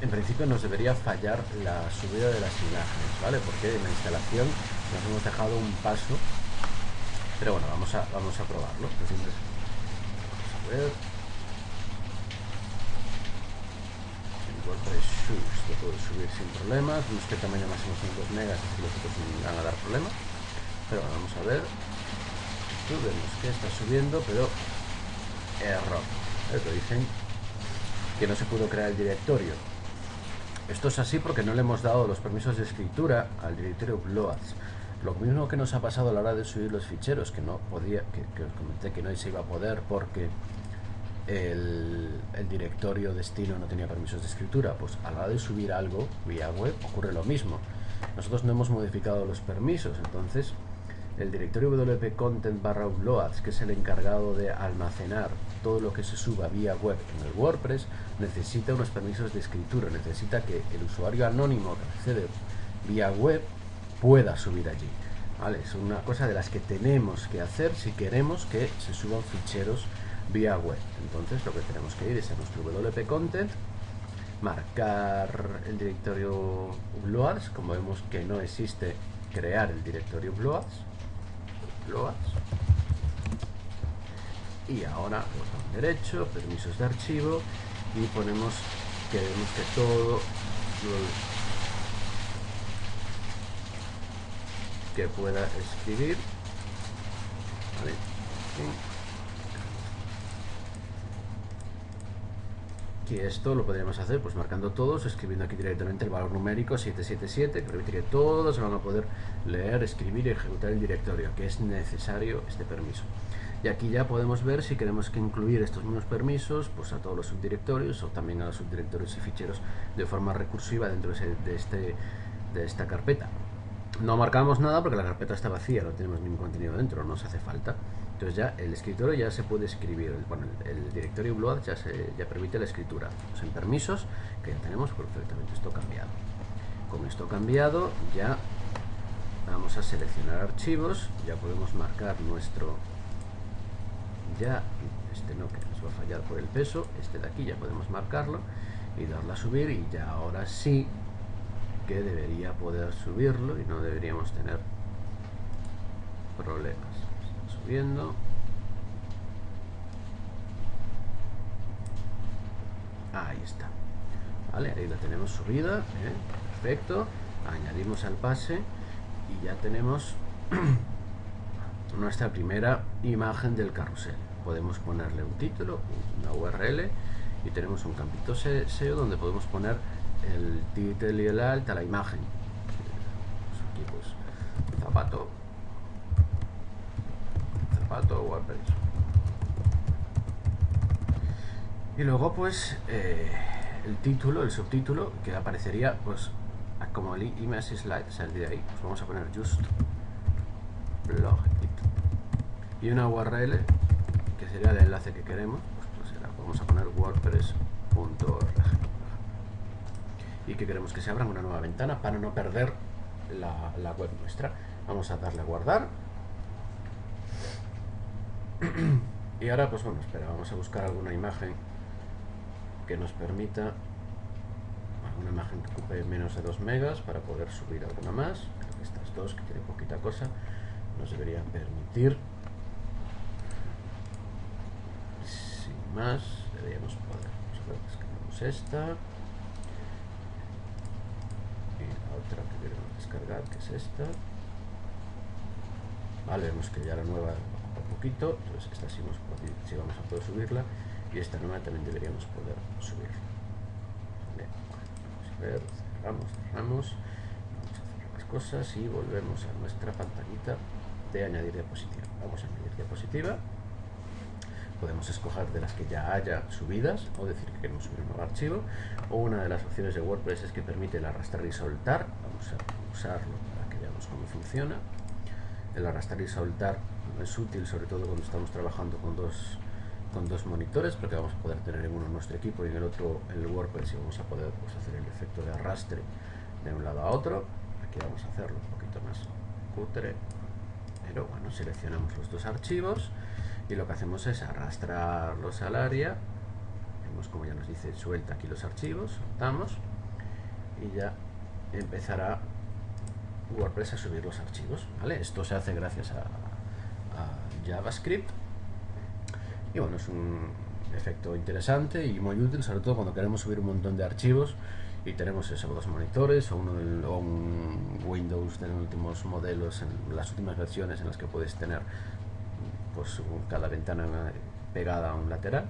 En principio nos debería fallar la subida de las imágenes, ¿vale? Porque en la instalación nos hemos dejado un paso, pero bueno, vamos a probarlo. Entonces, vamos a ver. En WordPress lo puedo subir sin problemas. Vemos que el tamaño máximo son 2 megas, así los otros me van a dar problemas. Pero bueno, vamos a ver. Vemos que está subiendo, pero error. Esto dicen que no se pudo crear el directorio. Esto es así porque no le hemos dado los permisos de escritura al directorio uploads. Lo mismo que nos ha pasado a la hora de subir los ficheros, que no podía, que os comenté que no se iba a poder porque el directorio destino no tenía permisos de escritura. Pues a la hora de subir algo vía web ocurre lo mismo. Nosotros no hemos modificado los permisos, entonces el directorio wp-content/uploads, que es el encargado de almacenar todo lo que se suba vía web en el WordPress, necesita unos permisos de escritura, necesita que el usuario anónimo que accede vía web pueda subir allí. ¿Vale? Es una cosa de las que tenemos que hacer si queremos que se suban ficheros vía web. Entonces lo que tenemos que ir es a nuestro wp-content, marcar el directorio uploads. Como vemos que no existe, crear el directorio uploads, y ahora botón derecho, permisos de archivo, y ponemos, queremos que todo que pueda escribir, ¿vale? Que esto lo podríamos hacer pues marcando todos, escribiendo aquí directamente el valor numérico 777, que permite que todos van a poder leer, escribir y ejecutar el directorio, que es necesario este permiso. Y aquí ya podemos ver si queremos que incluir estos mismos permisos pues a todos los subdirectorios o también a los subdirectorios y ficheros de forma recursiva dentro de esta carpeta. No marcamos nada porque la carpeta está vacía, no tenemos ningún contenido dentro, no nos hace falta. Entonces ya el escritorio ya se puede escribir, bueno, el directorio upload ya permite la escritura. En permisos, que ya tenemos perfectamente esto cambiado. Con esto cambiado ya vamos a seleccionar archivos, ya podemos marcar nuestro, ya este no, que nos va a fallar por el peso, este de aquí ya podemos marcarlo y darle a subir, y ya ahora sí que debería poder subirlo y no deberíamos tener problemas. Está subiendo. Ahí está. Vale, ahí la tenemos subida. Perfecto. Añadimos al pase y ya tenemos nuestra primera imagen del carrusel. Podemos ponerle un título, una URL, y tenemos un campito SEO donde podemos poner el título y el alt a la imagen. Aquí pues zapato WordPress. Y luego pues el título, el subtítulo, que aparecería pues como el image slide, salir de ahí. Pues vamos a poner just blog y una URL que sería el enlace que queremos. Pues será, vamos a poner wordpress.org, y que queremos que se abra una nueva ventana para no perder la web nuestra. Vamos a darle a guardar. Y ahora pues bueno, espera, vamos a buscar alguna imagen que nos permita, alguna imagen que ocupe menos de 2 megas para poder subir alguna más. Creo que estas dos, que tienen poquita cosa, nos deberían permitir, sin más, deberíamos poder. Vamos a ver, descargamos esta y la otra que queremos descargar, que es esta. Vale, vemos que ya la nueva ocupa poquito, entonces esta sí vamos a poder subirla, y esta nueva también deberíamos poder subirla. Vale, vamos a ver, cerramos, vamos a cerrar las cosas y volvemos a nuestra pantallita de añadir diapositiva. Vamos a añadir diapositiva. Podemos escoger de las que ya haya subidas o decir que queremos subir un nuevo archivo, o una de las opciones de WordPress es que permite el arrastrar y soltar. Vamos a usarlo para que veamos cómo funciona. El arrastrar y soltar es útil sobre todo cuando estamos trabajando con dos monitores, porque vamos a poder tener en uno nuestro equipo y en el otro el WordPress, y vamos a poder pues, hacer el efecto de arrastre de un lado a otro. Aquí vamos a hacerlo un poquito más cutre, pero bueno, seleccionamos los dos archivos y lo que hacemos es arrastrarlos al área. Vemos como ya nos dice suelta aquí los archivos, soltamos y ya empezará WordPress a subir los archivos, ¿vale? Esto se hace gracias a JavaScript, y bueno, es un efecto interesante y muy útil, sobre todo cuando queremos subir un montón de archivos y tenemos eso, dos monitores o un Windows de los últimos modelos, en las últimas versiones en las que puedes tener pues cada ventana pegada a un lateral.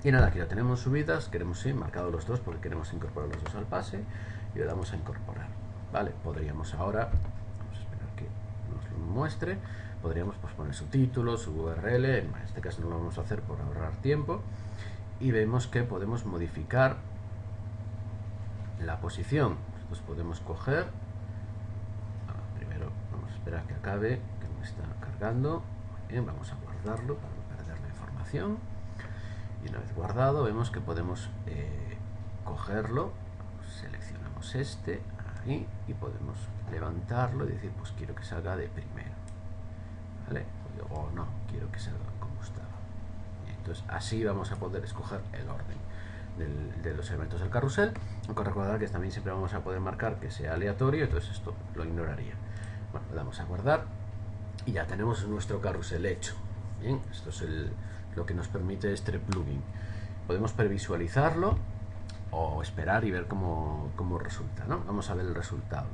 Y nada, aquí ya tenemos subidas, queremos marcado los dos porque queremos incorporar los dos al pase, y le damos a incorporar. Vale, podríamos ahora, vamos a esperar que nos lo muestre, podríamos pues poner su título, su URL, en este caso no lo vamos a hacer por ahorrar tiempo, y vemos que podemos modificar la posición. Nosotros podemos coger, primero vamos a esperar que acabe, que me está cargando. Bien, vamos a guardarlo para no perder la información. Y una vez guardado, vemos que podemos cogerlo, seleccionamos este, ahí, y podemos levantarlo y decir, pues quiero que salga de primero, ¿vale? O no, quiero que salga como estaba. Y entonces así vamos a poder escoger el orden de los elementos del carrusel, aunque recordar que también siempre vamos a poder marcar que sea aleatorio, entonces esto lo ignoraría. Bueno, le damos a guardar y ya tenemos nuestro carrusel hecho. Bien, esto es lo que nos permite este plugin. Podemos previsualizarlo o esperar y ver cómo resulta, ¿no? Vamos a ver el resultado.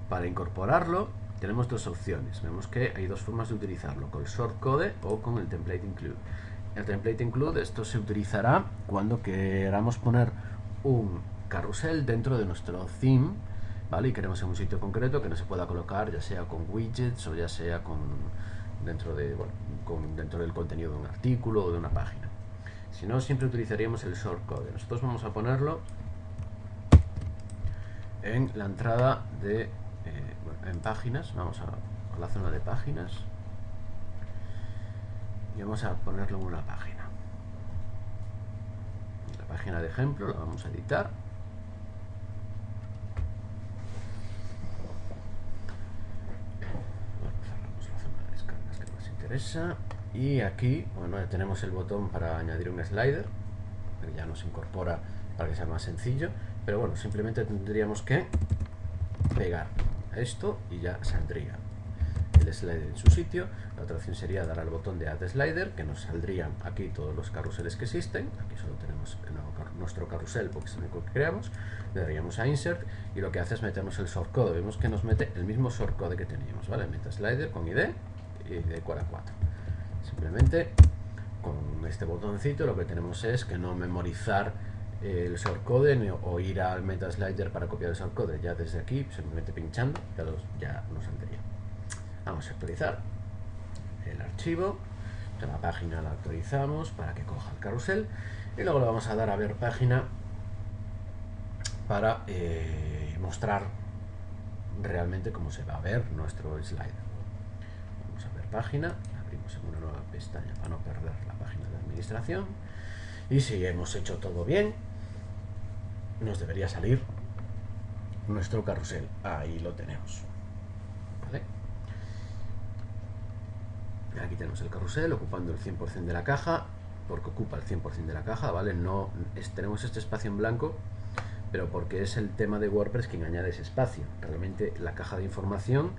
Para incorporarlo tenemos dos opciones. Vemos que hay dos formas de utilizarlo, con el shortcode o con el template include. El template include, esto se utilizará cuando queramos poner un carrusel dentro de nuestro theme, ¿vale? Y queremos en un sitio concreto que no se pueda colocar, ya sea con widgets o ya sea dentro del contenido de un artículo o de una página. Si no, siempre utilizaríamos el shortcode. Nosotros vamos a ponerlo en la entrada de en páginas. Vamos a la zona de páginas y vamos a ponerlo en una página. La página de ejemplo la vamos a editar. Cerramos la zona de descargas que nos interesa. Y aquí, bueno, ya tenemos el botón para añadir un slider, que ya nos incorpora para que sea más sencillo. Pero bueno, simplemente tendríamos que pegar esto y ya saldría el slider en su sitio. La otra opción sería dar al botón de Add Slider, que nos saldrían aquí todos los carruseles que existen. Aquí solo tenemos nuestro carrusel porque es el único que creamos. Le daríamos a Insert y lo que hace es meternos el shortcode. Vemos que nos mete el mismo shortcode que teníamos, ¿vale? Meta Slider con ID y ID 4. Simplemente con este botoncito lo que tenemos es que no memorizar el shortcode o ir al MetaSlider para copiar el shortcode. Ya desde aquí, simplemente pinchando, ya nos saldría. Vamos a actualizar el archivo. De la página la actualizamos para que coja el carrusel y luego le vamos a dar a ver página para mostrar realmente cómo se va a ver nuestro slider. Vamos a ver página, abrimos en una nueva pestaña para no perder la página de administración y si hemos hecho todo bien nos debería salir nuestro carrusel. Ahí lo tenemos, ¿vale? Aquí tenemos el carrusel ocupando el 100% de la caja, porque ocupa el 100% de la caja, ¿vale? No tenemos este espacio en blanco, pero porque es el tema de WordPress quien añade ese espacio. Realmente la caja de información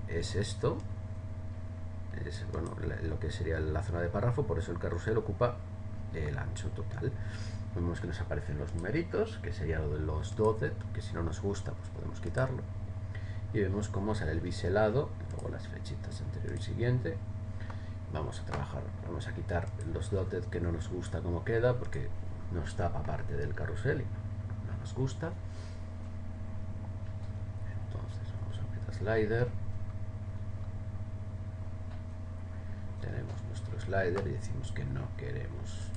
es esto, es, bueno, lo que sería la zona de párrafo, por eso el carrusel ocupa el ancho total. Vemos que nos aparecen los numeritos, que sería lo de los dotted, que si no nos gusta pues podemos quitarlo. Y vemos cómo sale el biselado, luego las flechitas anterior y siguiente. Vamos a trabajar, vamos a quitar los dotted que no nos gusta como queda, porque nos tapa parte del carrusel y no nos gusta. Entonces vamos a MetaSlider. Tenemos nuestro slider y decimos que no queremos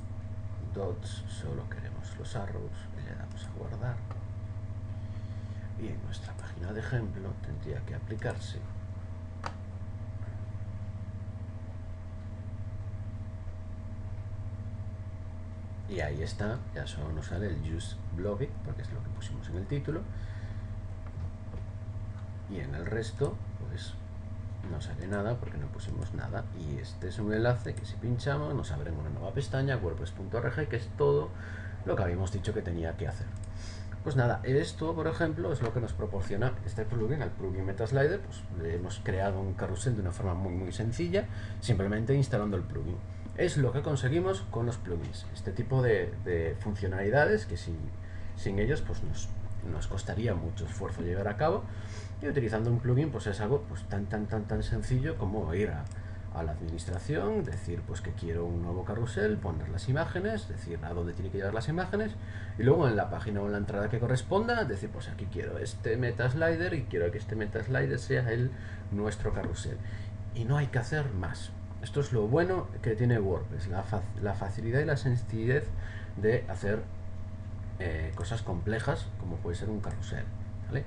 dots, solo queremos los arrows y le damos a guardar. Y en nuestra página de ejemplo tendría que aplicarse y ahí está, ya solo nos sale el use blogging porque es lo que pusimos en el título y en el resto pues no sale nada porque no pusimos nada. Y este es un enlace que si pinchamos nos abre una nueva pestaña, wordpress.org, que es todo lo que habíamos dicho que tenía que hacer. Pues nada, esto por ejemplo es lo que nos proporciona este plugin, el plugin MetaSlider. Pues hemos creado un carrusel de una forma muy sencilla, simplemente instalando el plugin. Es lo que conseguimos con los plugins, este tipo de funcionalidades que sin ellos pues nos costaría mucho esfuerzo llevar a cabo. Y utilizando un plugin pues es algo pues tan sencillo como ir a la administración, decir pues que quiero un nuevo carrusel, poner las imágenes, decir a dónde tiene que llegar las imágenes y luego en la página o en la entrada que corresponda decir pues aquí quiero este MetaSlider y quiero que este MetaSlider sea nuestro carrusel. Y no hay que hacer más. Esto es lo bueno que tiene WordPress, la facilidad y la sencillez de hacer cosas complejas como puede ser un carrusel, ¿vale?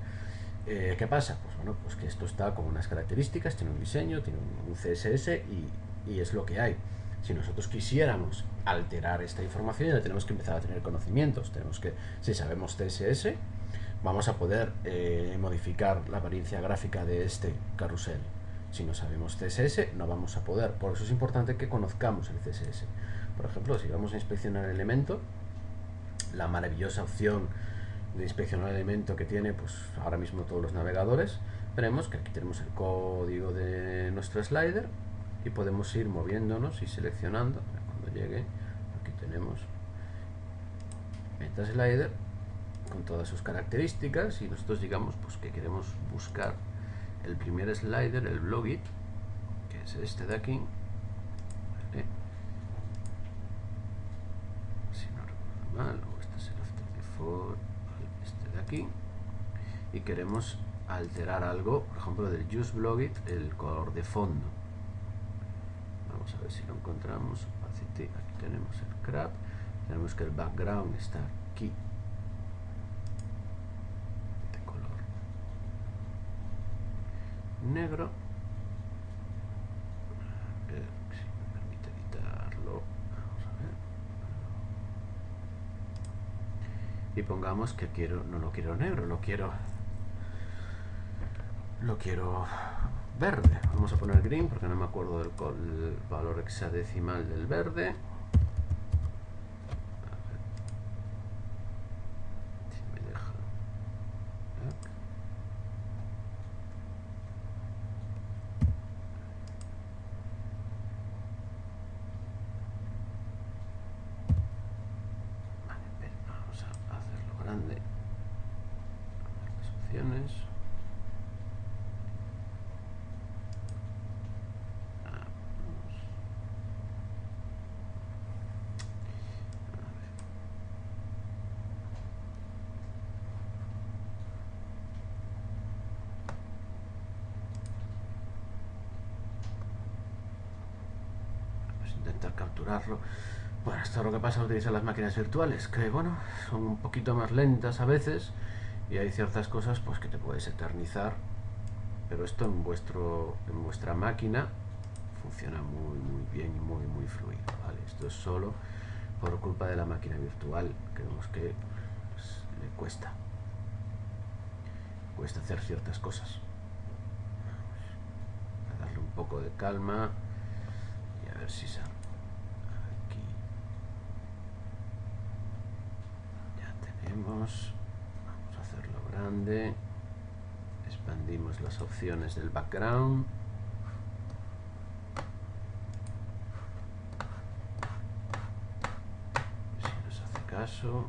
¿Qué pasa? Pues bueno, pues que esto está con unas características, tiene un diseño, tiene un CSS y es lo que hay. Si nosotros quisiéramos alterar esta información, ya tenemos que empezar a tener conocimientos. Tenemos que, si sabemos CSS, vamos a poder modificar la apariencia gráfica de este carrusel. Si no sabemos CSS, no vamos a poder. Por eso es importante que conozcamos el CSS. Por ejemplo, si vamos a inspeccionar el elemento, la maravillosa opción de inspeccionar el elemento que tiene pues ahora mismo todos los navegadores, veremos que aquí tenemos el código de nuestro slider y podemos ir moviéndonos y seleccionando. Cuando llegue, aquí tenemos Meta Slider con todas sus características y nosotros digamos pues que queremos buscar el primer slider, el Blogit, que es este de aquí, ¿vale? Si no recuerdo mal, o este es el After Before, este de aquí, y queremos alterar algo, por ejemplo del Use Blogit, el color de fondo. Vamos a ver si lo encontramos. Opacity, aquí tenemos el crop, tenemos que el background está aquí de color negro. A ver si me permite editarlo. Vamos a ver. Y pongamos que quiero, no lo quiero negro, lo quiero verde. Vamos a poner green porque no me acuerdo del valor hexadecimal del verde. A ver si me deja. Vale, vamos a hacerlo grande. A ver las opciones. Intentar capturarlo. Bueno, esto es lo que pasa al utilizar las máquinas virtuales, que bueno, son un poquito más lentas a veces y hay ciertas cosas pues que te puedes eternizar, pero esto en vuestra máquina funciona muy bien y muy fluido, ¿vale? Esto es solo por culpa de la máquina virtual, que vemos que pues, le cuesta hacer ciertas cosas. Vamos a darle un poco de calma y a ver si sale. Vamos a hacerlo grande, expandimos las opciones del background, si nos hace caso.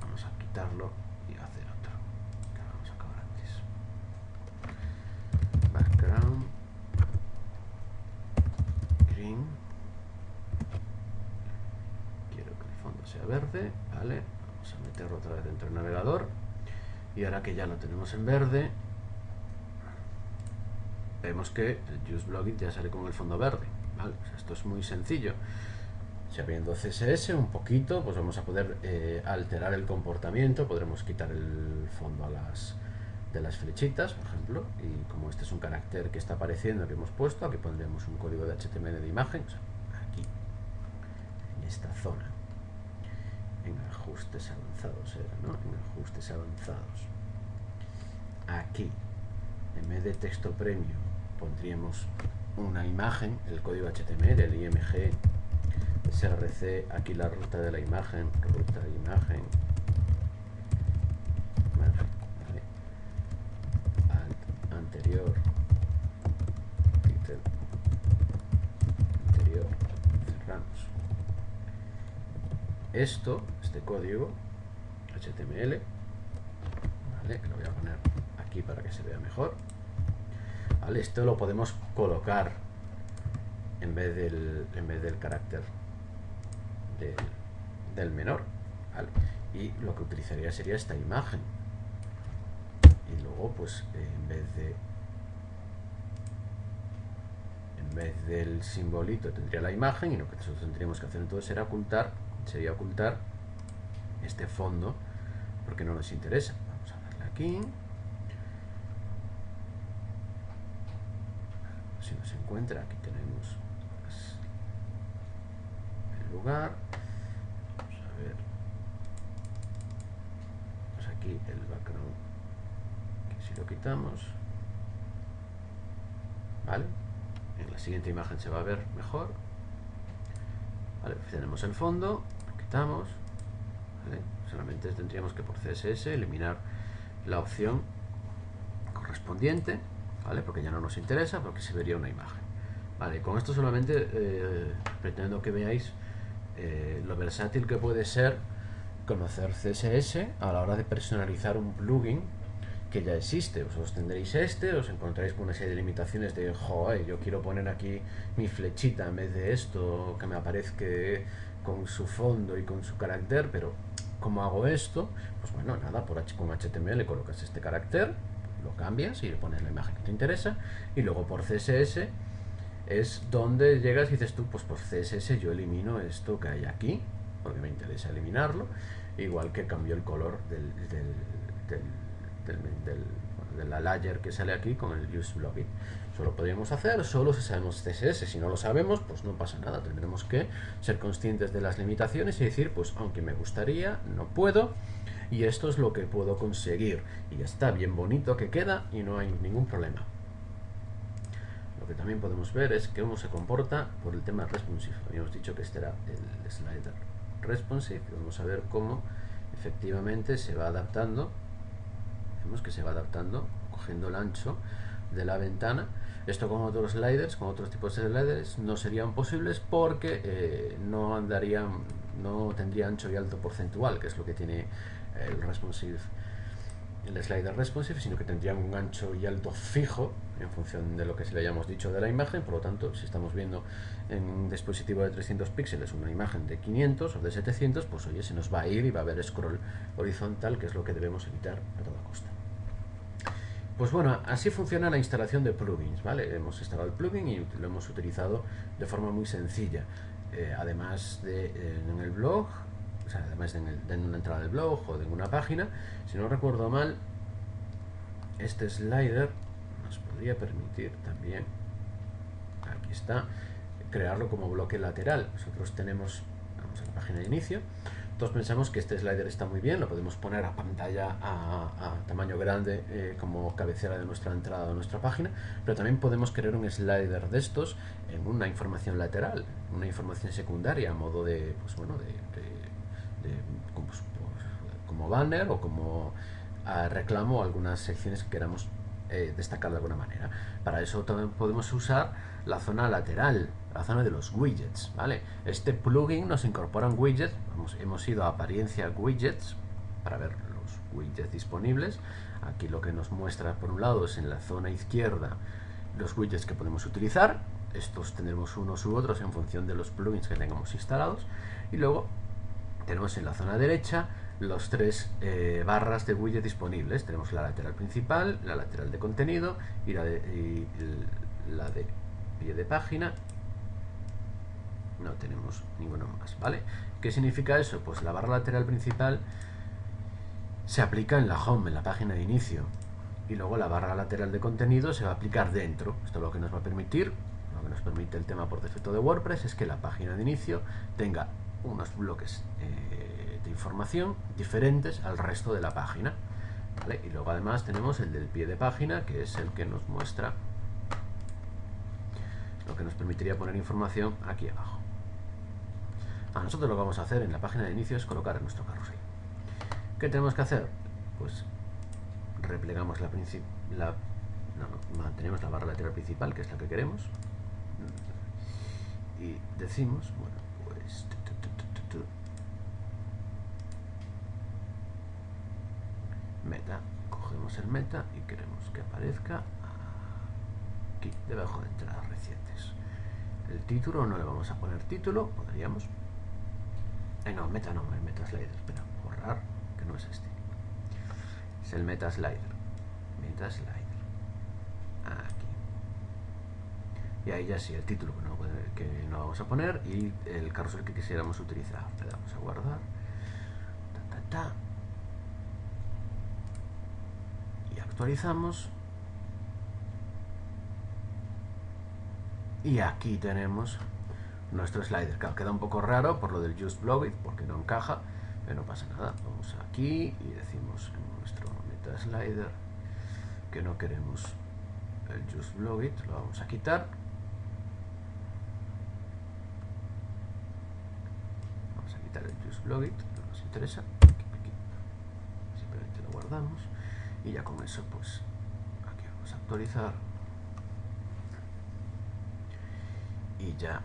Vamos a quitarlo y hacer otro, que vamos a acabar antes. Background green, sea verde, ¿vale? Vamos a meterlo otra vez dentro del navegador y ahora que ya lo tenemos en verde vemos que el Use Blogit ya sale con el fondo verde, ¿vale? O sea, esto es muy sencillo. Si habiendo CSS un poquito, pues vamos a poder alterar el comportamiento, podremos quitar el fondo de las flechitas, por ejemplo, y como este es un carácter que está apareciendo que hemos puesto, aquí pondremos un código de HTML de imagen, o sea, aquí, en esta zona. En ajustes avanzados era, ¿no? En ajustes avanzados. Aquí, en vez de texto premium, pondríamos una imagen, el código HTML, el IMG, src, aquí la ruta de la imagen, ruta de imagen, vale. Alt, anterior, title, anterior, cerramos. Este código HTML, ¿vale? Lo voy a poner aquí para que se vea mejor, ¿vale? Esto lo podemos colocar en vez del carácter del menor, ¿vale? Y lo que utilizaría sería esta imagen y luego pues en vez del simbolito tendría la imagen y lo que nosotros tendríamos que hacer entonces sería ocultar este fondo que no nos interesa. Vamos a darle aquí. Si nos encuentra, aquí tenemos el lugar. Vamos a ver. Pues aquí el background, que si lo quitamos, ¿vale? En la siguiente imagen se va a ver mejor. Vale, tenemos el fondo, lo quitamos, ¿vale? Solamente tendríamos que por CSS eliminar la opción correspondiente, ¿vale? Porque ya no nos interesa, porque se vería una imagen. Vale, con esto solamente pretendo que veáis lo versátil que puede ser conocer CSS a la hora de personalizar un plugin que ya existe. Vosotros tendréis os encontráis con una serie de limitaciones de, joder, yo quiero poner aquí mi flechita en vez de esto, que me aparezca con su fondo y con su carácter, pero ¿cómo hago esto? Pues bueno, nada, con HTML colocas este carácter, lo cambias y le pones la imagen que te interesa, y luego por CSS es donde llegas y dices tú, pues por CSS yo elimino esto que hay aquí, porque me interesa eliminarlo, igual que cambio el color de la layer que sale aquí con el use blogging. Eso lo podríamos hacer solo si sabemos CSS. Si no lo sabemos, pues no pasa nada. Tendremos que ser conscientes de las limitaciones y decir, pues aunque me gustaría, no puedo, y esto es lo que puedo conseguir, y ya está, bien bonito que queda y no hay ningún problema. Lo que también podemos ver es cómo se comporta por el tema responsive. Habíamos dicho que este era el slider responsive. Vamos a ver cómo efectivamente se va adaptando. Vemos que se va adaptando cogiendo el ancho de la ventana. Esto con otros sliders, con otros tipos de sliders, no serían posibles porque no tendría ancho y alto porcentual, que es lo que tiene el responsive, el slider responsive, sino que tendrían un ancho y alto fijo en función de lo que se le hayamos dicho de la imagen. Por lo tanto, si estamos viendo en un dispositivo de 300 píxeles una imagen de 500 o de 700, pues oye, se nos va a ir y va a haber scroll horizontal, que es lo que debemos evitar a toda costa. Pues bueno, así funciona la instalación de plugins, ¿vale? Hemos instalado el plugin y lo hemos utilizado de forma muy sencilla. Además de en el blog, o sea, además de una entrada del blog o de una página, si no recuerdo mal, este slider nos podría permitir también, aquí está, crearlo como bloque lateral. Nosotros tenemos, vamos a la página de inicio, todos pensamos que este slider está muy bien, lo podemos poner a pantalla a tamaño grande como cabecera de nuestra entrada de nuestra página, pero también podemos crear un slider de estos en una información lateral, una información secundaria a modo de, pues bueno, como banner o como reclamo algunas secciones que queramos destacar de alguna manera. Para eso también podemos usar la zona lateral, la zona de los widgets, ¿vale? Este plugin nos incorpora un widget. Hemos ido a apariencia widgets para ver los widgets disponibles. Aquí lo que nos muestra por un lado es en la zona izquierda los widgets que podemos utilizar. Estos tendremos unos u otros en función de los plugins que tengamos instalados, y luego tenemos en la zona derecha los tres barras de widget disponibles. Tenemos la lateral principal, la lateral de contenido y la de pie de página. No tenemos ninguno más, ¿vale? ¿Qué significa eso? Pues la barra lateral principal se aplica en la home, en la página de inicio, y luego la barra lateral de contenido se va a aplicar dentro. Esto lo que nos va a permitir, lo que nos permite el tema por defecto de WordPress, es que la página de inicio tenga unos bloques de información diferentes al resto de la página, ¿vale? Y luego además tenemos el del pie de página, que es el que nos muestra lo que nos permitiría poner información aquí abajo. Nosotros lo que vamos a hacer en la página de inicio es colocar nuestro carrusel. ¿Qué tenemos que hacer? Pues replegamos mantenemos la barra lateral principal, que es la que queremos, y decimos, bueno, pues meta, cogemos el meta y queremos que aparezca aquí debajo de entradas recientes. El título no le vamos a poner título, podríamos, no, meta no, el meta slider, espera, borrar, que no es este, es el meta slider, aquí, y ahí ya sí, el título que no vamos a poner, y el carrusel que quisiéramos utilizar. Le damos a guardar, actualizamos. Y aquí tenemos nuestro slider. Claro, queda un poco raro por lo del Just Blow It, porque no encaja, pero no pasa nada. Vamos aquí y decimos en nuestro meta slider que no queremos el Just Blow It, lo vamos a quitar. Vamos a quitar el Just Blow It, no nos interesa. Simplemente lo guardamos y ya con eso pues aquí vamos a actualizar y ya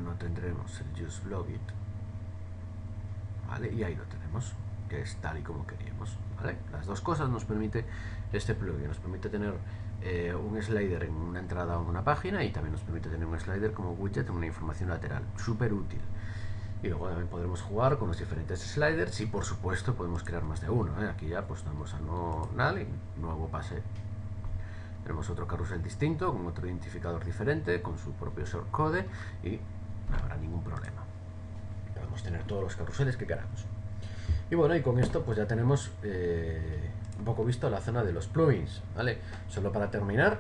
no tendremos el Just Blow It, ¿vale? Y ahí lo tenemos, que es tal y como queríamos, ¿vale? Las dos cosas nos permite este plugin, nos permite tener un slider en una entrada o en una página, y también nos permite tener un slider como widget en una información lateral, súper útil. Y luego también podremos jugar con los diferentes sliders y por supuesto podemos crear más de uno, ¿eh? Aquí ya pues damos a nuevo pase. Tenemos otro carrusel distinto, con otro identificador diferente, con su propio shortcode, y no habrá ningún problema. Podemos tener todos los carruseles que queramos. Y bueno, y con esto pues ya tenemos un poco visto la zona de los plugins, ¿vale? Solo para terminar,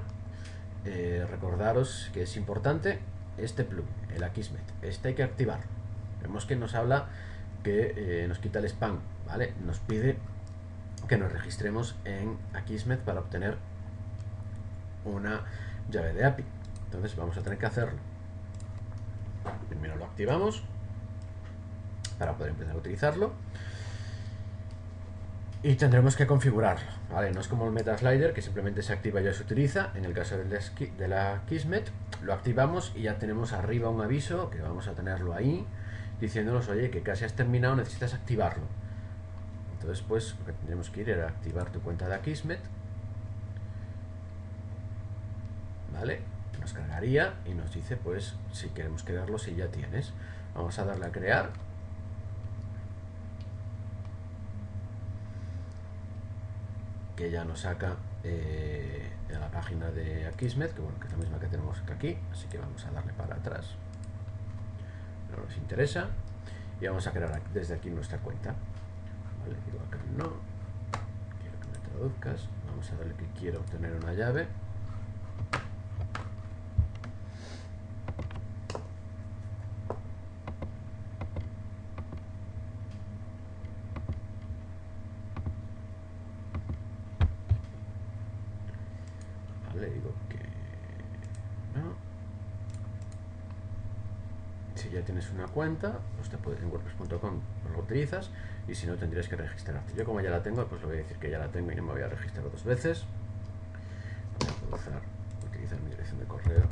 recordaros que es importante este plugin, el Akismet. Este hay que activarlo. Vemos que nos habla que nos quita el spam, ¿vale? Nos pide que nos registremos en Akismet para obtener una llave de API. Entonces vamos a tener que hacerlo. Primero lo activamos para poder empezar a utilizarlo y tendremos que configurarlo, ¿vale? No es como el MetaSlider, que simplemente se activa y ya se utiliza. En el caso de la Akismet lo activamos y ya tenemos arriba un aviso, que vamos a tenerlo ahí, diciéndonos, oye, que casi has terminado, necesitas activarlo. Entonces pues lo que tendremos que ir era activar tu cuenta de Akismet, ¿vale? Nos cargaría y nos dice pues si queremos crearlo, si ya tienes. Vamos a darle a crear. Que ya nos saca a la página de Akismet, que bueno, que es la misma que tenemos aquí, así que vamos a darle para atrás. No nos interesa. Y vamos a crear desde aquí nuestra cuenta. Vale, digo acá no. Quiero que me traduzcas. Vamos a darle que quiero obtener una llave. Le digo que no. Si ya tienes una cuenta, pues te puedes en WordPress.com lo utilizas, y si no tendrías que registrarte. Yo como ya la tengo, pues lo voy a decir que ya la tengo y no me voy a registrar dos veces. Voy a utilizar mi dirección de correo.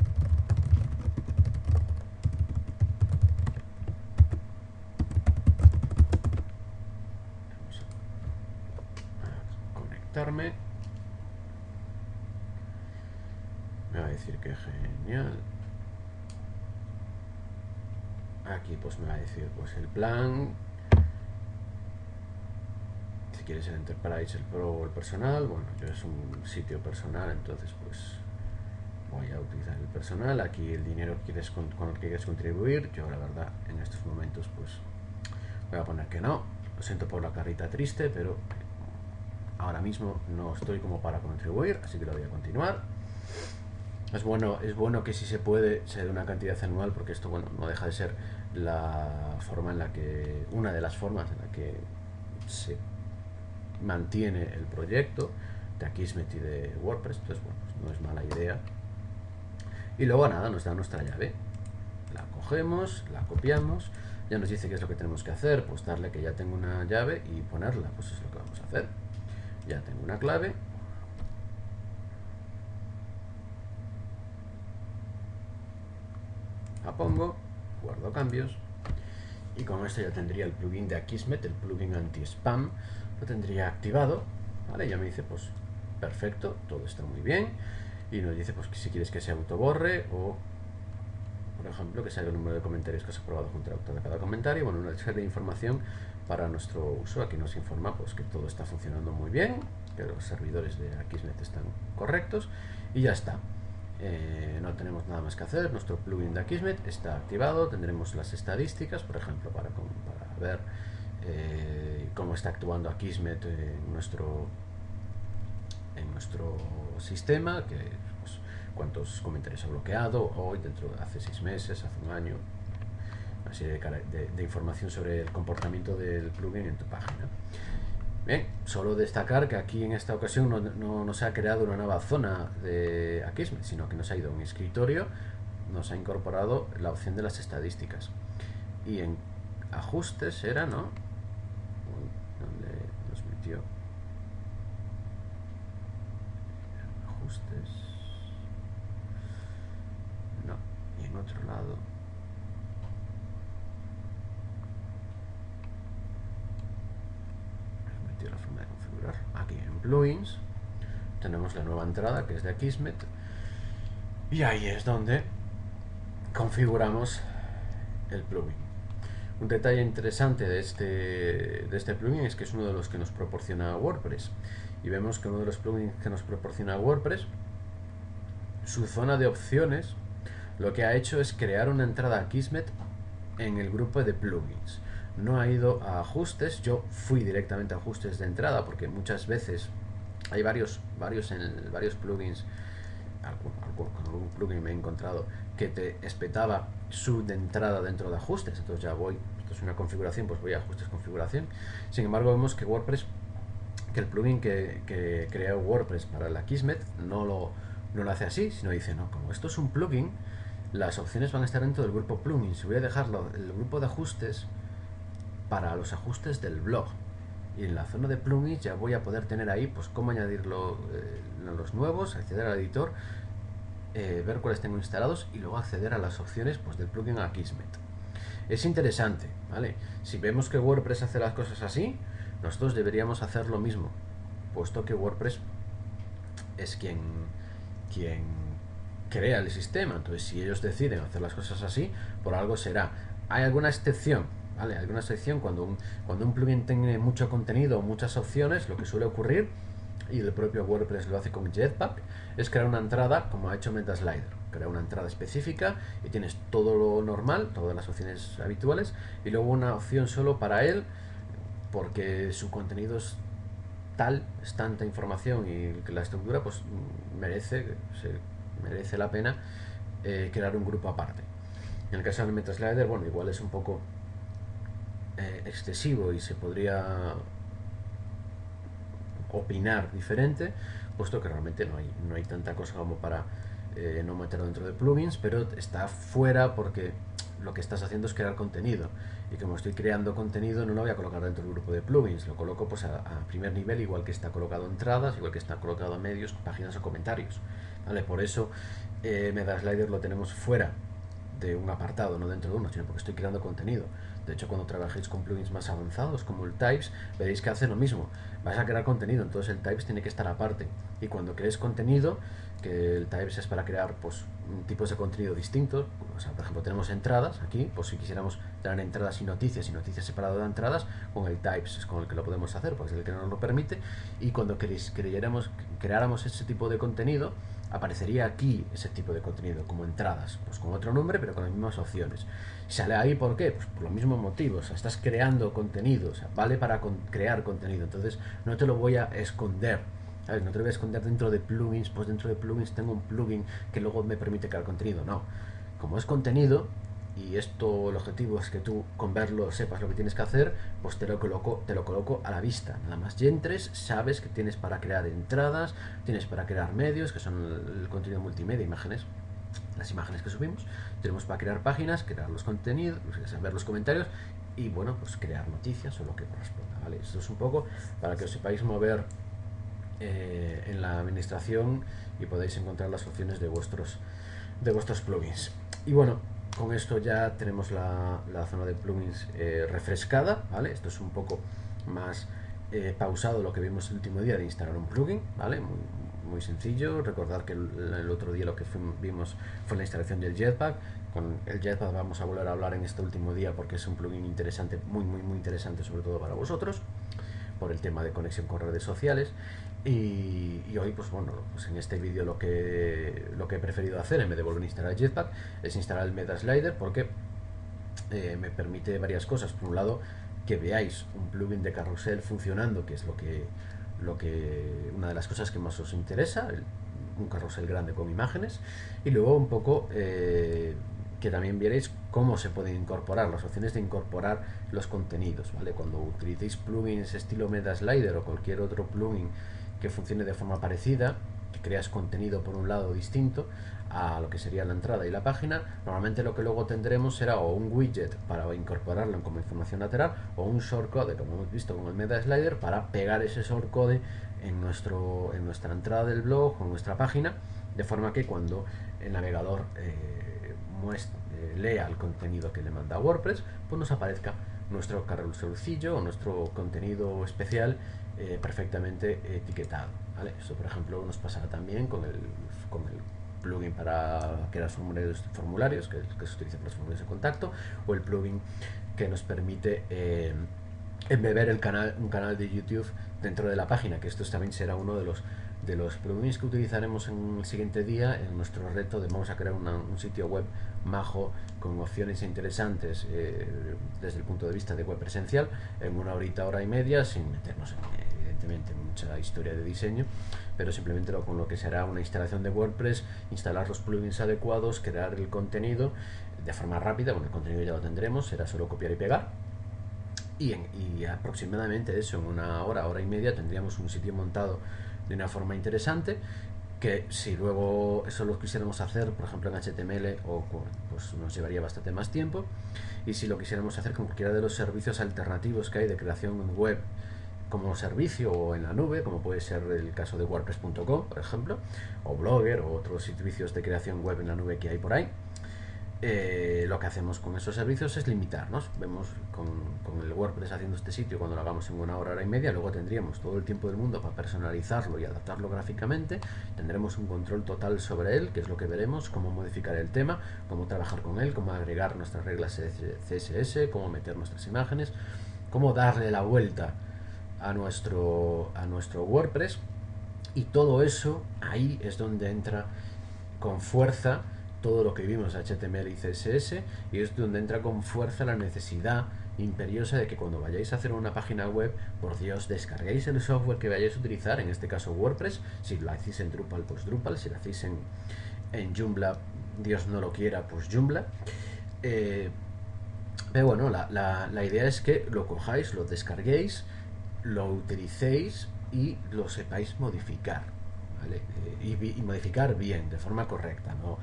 Vamos a conectarme. Me va a decir que genial. Aquí pues me va a decir pues el plan. Si quieres el Enterprise, el Pro o el personal. Bueno, yo es un sitio personal, entonces pues voy a utilizar el personal. Aquí el dinero que quieres con el que quieres contribuir. Yo la verdad en estos momentos pues voy a poner que no. Lo siento por la carita triste, pero ahora mismo no estoy como para contribuir, así que lo voy a continuar. Es bueno que si se puede se dé una cantidad anual, porque esto bueno no deja de ser la forma en la que, una de las formas en la que se mantiene el proyecto de Akismet y de WordPress. Entonces bueno, pues no es mala idea. Y luego nada, nos da nuestra llave, la cogemos, la copiamos, ya nos dice qué es lo que tenemos que hacer, pues darle que ya tengo una llave y ponerla, pues es lo que vamos a hacer. Ya tengo una clave. La pongo, guardo cambios, y con esto ya tendría el plugin de Akismet, el plugin anti-spam, lo tendría activado, ¿vale? Ya me dice, pues perfecto, todo está muy bien, y nos dice pues que si quieres que se autoborre o, por ejemplo, que salga el número de comentarios que has aprobado junto al autor de cada comentario. Bueno, una serie de información para nuestro uso. Aquí nos informa pues que todo está funcionando muy bien, que los servidores de Akismet están correctos, y ya está. No tenemos nada más que hacer. Nuestro plugin de Akismet está activado. Tendremos las estadísticas, por ejemplo, para ver cómo está actuando Akismet en nuestro en nuestro sistema, que pues, cuántos comentarios ha bloqueado hoy, dentro de hace 6 meses, hace un año, una serie de información sobre el comportamiento del plugin en tu página. Bien, solo destacar que aquí en esta ocasión no se ha creado una nueva zona de Akismet, sino que nos ha ido a un escritorio, nos ha incorporado la opción de las estadísticas. Y en ajustes era, ¿no? ¿Dónde nos metió? Ajustes. No, y en otro lado. La forma de configurar. Aquí en plugins tenemos la nueva entrada que es de Akismet y ahí es donde configuramos el plugin. Un detalle interesante de este plugin es que es uno de los que nos proporciona WordPress, y vemos que uno de los plugins que nos proporciona WordPress, su zona de opciones, lo que ha hecho es crear una entrada Akismet en el grupo de plugins. No ha ido a ajustes, yo fui directamente a ajustes de entrada porque muchas veces hay varios plugins, con algún plugin me he encontrado que te espetaba su de entrada dentro de ajustes, entonces ya voy, esto es una configuración, pues voy a ajustes, configuración. Sin embargo vemos que WordPress, que el plugin que creó WordPress para la Akismet no lo hace así, sino dice, no, como esto es un plugin, las opciones van a estar dentro del grupo plugins, y voy a dejarlo el grupo de ajustes para los ajustes del blog, y en la zona de plugins ya voy a poder tener ahí pues cómo añadirlo, los nuevos, acceder al editor, ver cuáles tengo instalados y luego acceder a las opciones pues del plugin Akismet. Es interesante, ¿vale? Si vemos que WordPress hace las cosas así, nosotros deberíamos hacer lo mismo, puesto que WordPress es quien crea el sistema. Entonces, si ellos deciden hacer las cosas así, por algo será. Hay alguna excepción, ¿vale? Alguna excepción cuando un plugin tiene mucho contenido o muchas opciones, lo que suele ocurrir, y el propio WordPress lo hace con Jetpack, es crear una entrada como ha hecho MetaSlider. Crea una entrada específica y tienes todo lo normal, todas las opciones habituales, y luego una opción solo para él, porque su contenido es tanta información y que la estructura pues merece la pena crear un grupo aparte. En el caso del MetaSlider, bueno, igual es un poco excesivo y se podría opinar diferente, puesto que realmente no hay tanta cosa como para no meterlo dentro de plugins, pero está fuera porque lo que estás haciendo es crear contenido, y como estoy creando contenido no lo voy a colocar dentro del grupo de plugins, lo coloco pues a primer nivel, igual que está colocado entradas, igual que está colocado a medios, páginas o comentarios, ¿vale? Por eso MetaSlider lo tenemos fuera de un apartado, no dentro de uno, sino porque estoy creando contenido. De hecho, cuando trabajéis con plugins más avanzados como el Types, veréis que hace lo mismo. Vas a crear contenido, entonces el Types tiene que estar aparte. Y cuando crees contenido, que el Types es para crear pues tipos de contenido distintos. O sea, por ejemplo, tenemos entradas aquí, pues si quisiéramos tener entradas y noticias separado de entradas, con el Types es con el que lo podemos hacer, pues es el que nos lo permite. Y cuando creáramos ese tipo de contenido, aparecería aquí ese tipo de contenido como entradas, pues con otro nombre pero con las mismas opciones. Sale ahí, ¿por qué? Pues por los mismos motivos. O sea, estás creando contenido, o sea, vale para crear contenido, entonces no te lo voy a esconder, ¿sabes? No te lo voy a esconder dentro de plugins, pues dentro de plugins tengo un plugin que luego me permite crear contenido. No, como es contenido, y esto, el objetivo es que tú con verlo sepas lo que tienes que hacer, pues te lo coloco a la vista, nada más y entres, sabes que tienes para crear entradas, tienes para crear medios, que son el contenido multimedia, imágenes, las imágenes que subimos, tenemos para crear páginas, crear los contenidos, ver los comentarios y bueno, pues crear noticias o lo que corresponda, ¿vale? Esto es un poco para que os sepáis mover en la administración y podéis encontrar las opciones de vuestros plugins. Y bueno, con esto ya tenemos la zona de plugins refrescada, ¿vale? Esto es un poco más pausado lo que vimos el último día de instalar un plugin, ¿vale? Muy sencillo. Recordar que el otro día lo que vimos fue la instalación del Jetpack. Con el Jetpack vamos a volver a hablar en este último día porque es un plugin interesante, muy interesante, sobre todo para vosotros, por el tema de conexión con redes sociales. Y hoy, pues bueno, pues en este vídeo lo que he preferido hacer, en vez de volver a instalar Jetpack, es instalar el MetaSlider, porque me permite varias cosas. Por un lado, que veáis un plugin de carrusel funcionando, que es lo que una de las cosas que más os interesa, un carrusel grande con imágenes, y luego un poco que también veréis cómo se pueden incorporar, las opciones de incorporar los contenidos, ¿vale? Cuando utilicéis plugins estilo MetaSlider o cualquier otro plugin que funcione de forma parecida, que creas contenido por un lado distinto a lo que sería la entrada y la página, normalmente lo que luego tendremos será o un widget para incorporarlo como información lateral o un shortcode, como hemos visto con el MetaSlider, para pegar ese shortcode en nuestra entrada del blog o en nuestra página, de forma que cuando el navegador lea el contenido que le manda WordPress, pues nos aparezca nuestro carruselcillo o nuestro contenido especial perfectamente etiquetado, ¿vale? Esto, por ejemplo, nos pasará también con el plugin para crear formularios que se utiliza para los formularios de contacto, o el plugin que nos permite embeber un canal de YouTube dentro de la página, que esto también será uno de los plugins que utilizaremos en el siguiente día en nuestro reto de vamos a crear un sitio web majo con opciones interesantes desde el punto de vista de web presencial en una hora y media, sin meternos evidentemente en mucha historia de diseño, pero simplemente con lo que será una instalación de WordPress, instalar los plugins adecuados, crear el contenido de forma rápida. Bueno, el contenido ya lo tendremos, será solo copiar y pegar. Y aproximadamente eso, en una hora y media tendríamos un sitio montado de una forma interesante, que si luego eso lo quisiéramos hacer, por ejemplo en HTML, pues nos llevaría bastante más tiempo. Y si lo quisiéramos hacer con cualquiera de los servicios alternativos que hay de creación web como servicio o en la nube, como puede ser el caso de WordPress.com, por ejemplo, o Blogger o otros servicios de creación web en la nube que hay por ahí, lo que hacemos con esos servicios es limitarnos. Vemos con el WordPress haciendo este sitio, cuando lo hagamos en una hora y media, luego tendríamos todo el tiempo del mundo para personalizarlo y adaptarlo gráficamente, tendremos un control total sobre él, que es lo que veremos, cómo modificar el tema, cómo trabajar con él, cómo agregar nuestras reglas CSS, cómo meter nuestras imágenes, cómo darle la vuelta a nuestro WordPress. Y todo eso, ahí es donde entra con fuerza todo lo que vimos HTML y CSS, y es donde entra con fuerza la necesidad imperiosa de que cuando vayáis a hacer una página web, por Dios, descarguéis el software que vayáis a utilizar, en este caso WordPress. Si lo hacéis en Drupal, pues Drupal; si lo hacéis en Joomla, Dios no lo quiera, pues Joomla. Pero bueno, la idea es que lo cojáis, lo descarguéis, lo utilicéis y lo sepáis modificar, ¿vale? Y modificar bien, de forma correcta, no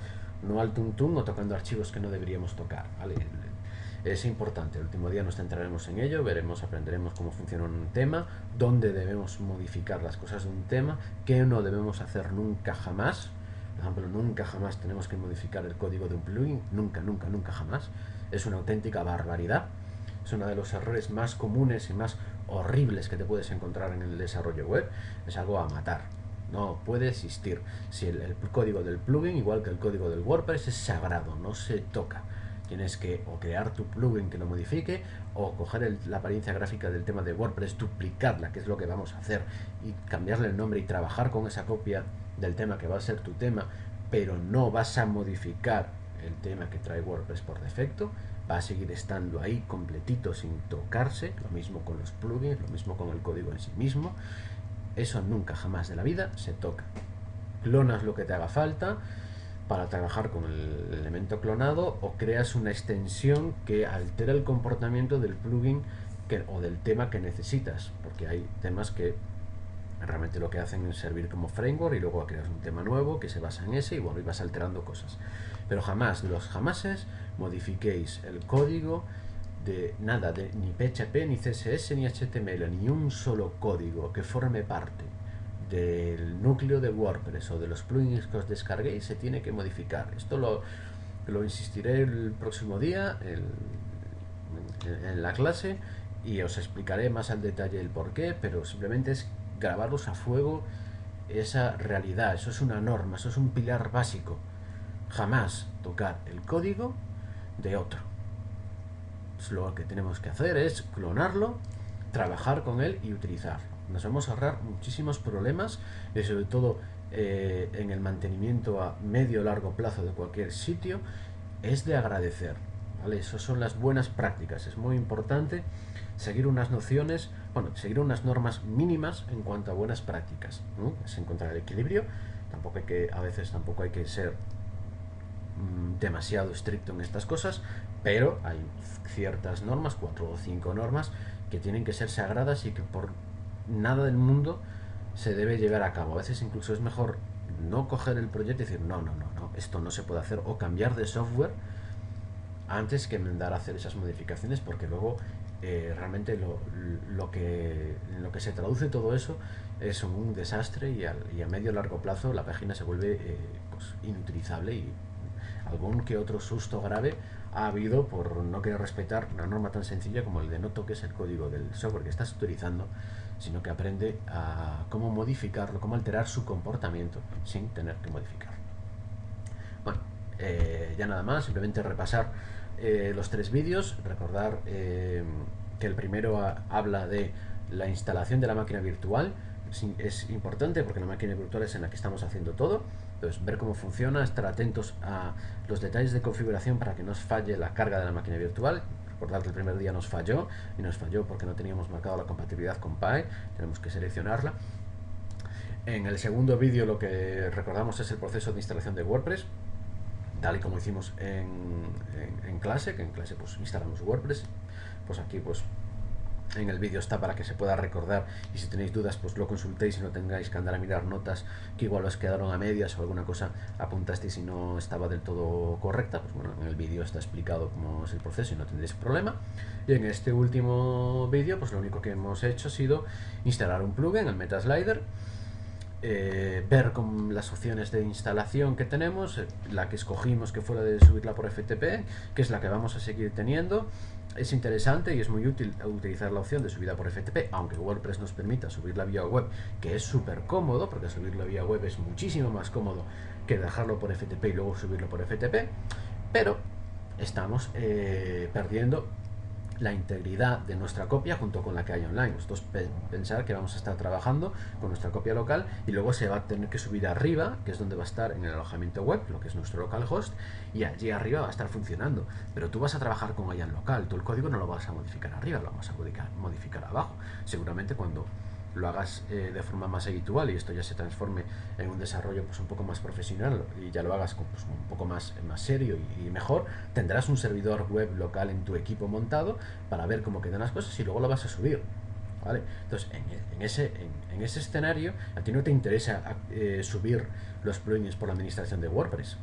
al tuntún o tocando archivos que no deberíamos tocar, ¿vale? Es importante. El último día nos centraremos en ello, aprenderemos cómo funciona un tema, dónde debemos modificar las cosas de un tema, qué no debemos hacer nunca jamás. Por ejemplo, nunca jamás tenemos que modificar el código de un plugin, nunca jamás. Es una auténtica barbaridad. Es uno de los errores más comunes y más horribles que te puedes encontrar en el desarrollo web. Es algo a matar. No puede existir. Si el código del plugin, igual que el código del WordPress, es sagrado, no se toca. Tienes que o crear tu plugin que lo modifique, o coger la apariencia gráfica del tema de WordPress, duplicarla, que es lo que vamos a hacer, y cambiarle el nombre y trabajar con esa copia del tema que va a ser tu tema, pero no vas a modificar el tema que trae WordPress por defecto. Va a seguir estando ahí completito sin tocarse. Lo mismo con los plugins, lo mismo con el código en sí mismo. Eso nunca jamás de la vida se toca. Clonas lo que te haga falta para trabajar con el elemento clonado, o creas una extensión que altera el comportamiento del plugin o del tema que necesitas, porque hay temas que realmente lo que hacen es servir como framework y luego creas un tema nuevo que se basa en ese y bueno, y vas alterando cosas. Pero jamás, los jamases, modifiquéis el código de nada, ni PHP, ni CSS, ni HTML, ni un solo código que forme parte del núcleo de WordPress o de los plugins que os descarguéis se tiene que modificar. Esto lo insistiré el próximo día en la clase, y os explicaré más al detalle el porqué, pero simplemente es grabaros a fuego esa realidad. Eso es una norma, eso es un pilar básico. Jamás tocar el código de otro. Lo que tenemos que hacer es clonarlo, trabajar con él y utilizarlo. Nos vamos a ahorrar muchísimos problemas, y sobre todo en el mantenimiento a medio o largo plazo de cualquier sitio es de agradecer, ¿vale? Esas son las buenas prácticas. Es muy importante seguir unas nociones, bueno, seguir unas normas mínimas en cuanto a buenas prácticas, ¿no? Es encontrar el equilibrio. A veces tampoco hay que ser demasiado estricto en estas cosas, pero hay ciertas normas, 4 o 5 normas, que tienen que ser sagradas y que por nada del mundo se debe llevar a cabo. A veces incluso es mejor no coger el proyecto y decir no, esto no se puede hacer, o cambiar de software antes que mandar a hacer esas modificaciones, porque luego realmente lo que se traduce todo eso es un desastre, y a medio largo plazo la página se vuelve pues inutilizable, y algún que otro susto grave ha habido por no querer respetar una norma tan sencilla como el de no toques el código del software que estás utilizando, sino que aprende a cómo modificarlo, cómo alterar su comportamiento sin tener que modificarlo. Bueno, ya nada más, simplemente repasar los 3 vídeos, recordar que el primero habla de la instalación de la máquina virtual. Es importante porque la máquina virtual es en la que estamos haciendo todo. Entonces, ver cómo funciona, estar atentos a los detalles de configuración para que no os falle la carga de la máquina virtual. Recordad que el primer día nos falló, y nos falló porque no teníamos marcado la compatibilidad con Pi, tenemos que seleccionarla. En el segundo vídeo lo que recordamos es el proceso de instalación de WordPress, tal y como hicimos en clase, que en clase pues instalamos WordPress. Pues aquí pues en el vídeo está para que se pueda recordar, y si tenéis dudas pues lo consultéis y no tengáis que andar a mirar notas que igual os quedaron a medias o alguna cosa apuntasteis y no estaba del todo correcta. Pues bueno, en el vídeo está explicado cómo es el proceso y no tendréis problema. Y en este último vídeo pues lo único que hemos hecho ha sido instalar un plugin, el Metaslider, ver con las opciones de instalación que tenemos, la que escogimos que fuera de subirla por FTP, que es la que vamos a seguir teniendo. Es interesante y es muy útil utilizar la opción de subida por FTP, aunque WordPress nos permita subirla vía web, que es súper cómodo, porque subirla vía web es muchísimo más cómodo que dejarlo por FTP y luego subirlo por FTP, pero estamos perdiendo la integridad de nuestra copia junto con la que hay online. Nosotros pensar que vamos a estar trabajando con nuestra copia local y luego se va a tener que subir arriba, que es donde va a estar en el alojamiento web, lo que es nuestro localhost, y allí arriba va a estar funcionando. Pero tú vas a trabajar con ella en local, tú el código no lo vas a modificar arriba, lo vas a modificar abajo. Seguramente cuando lo hagas de forma más habitual y esto ya se transforme en un desarrollo pues un poco más profesional, y ya lo hagas pues, un poco más serio y mejor, tendrás un servidor web local en tu equipo montado para ver cómo quedan las cosas y luego lo vas a subir, ¿vale? Entonces en ese escenario a ti no te interesa subir los plugins por la administración de WordPress,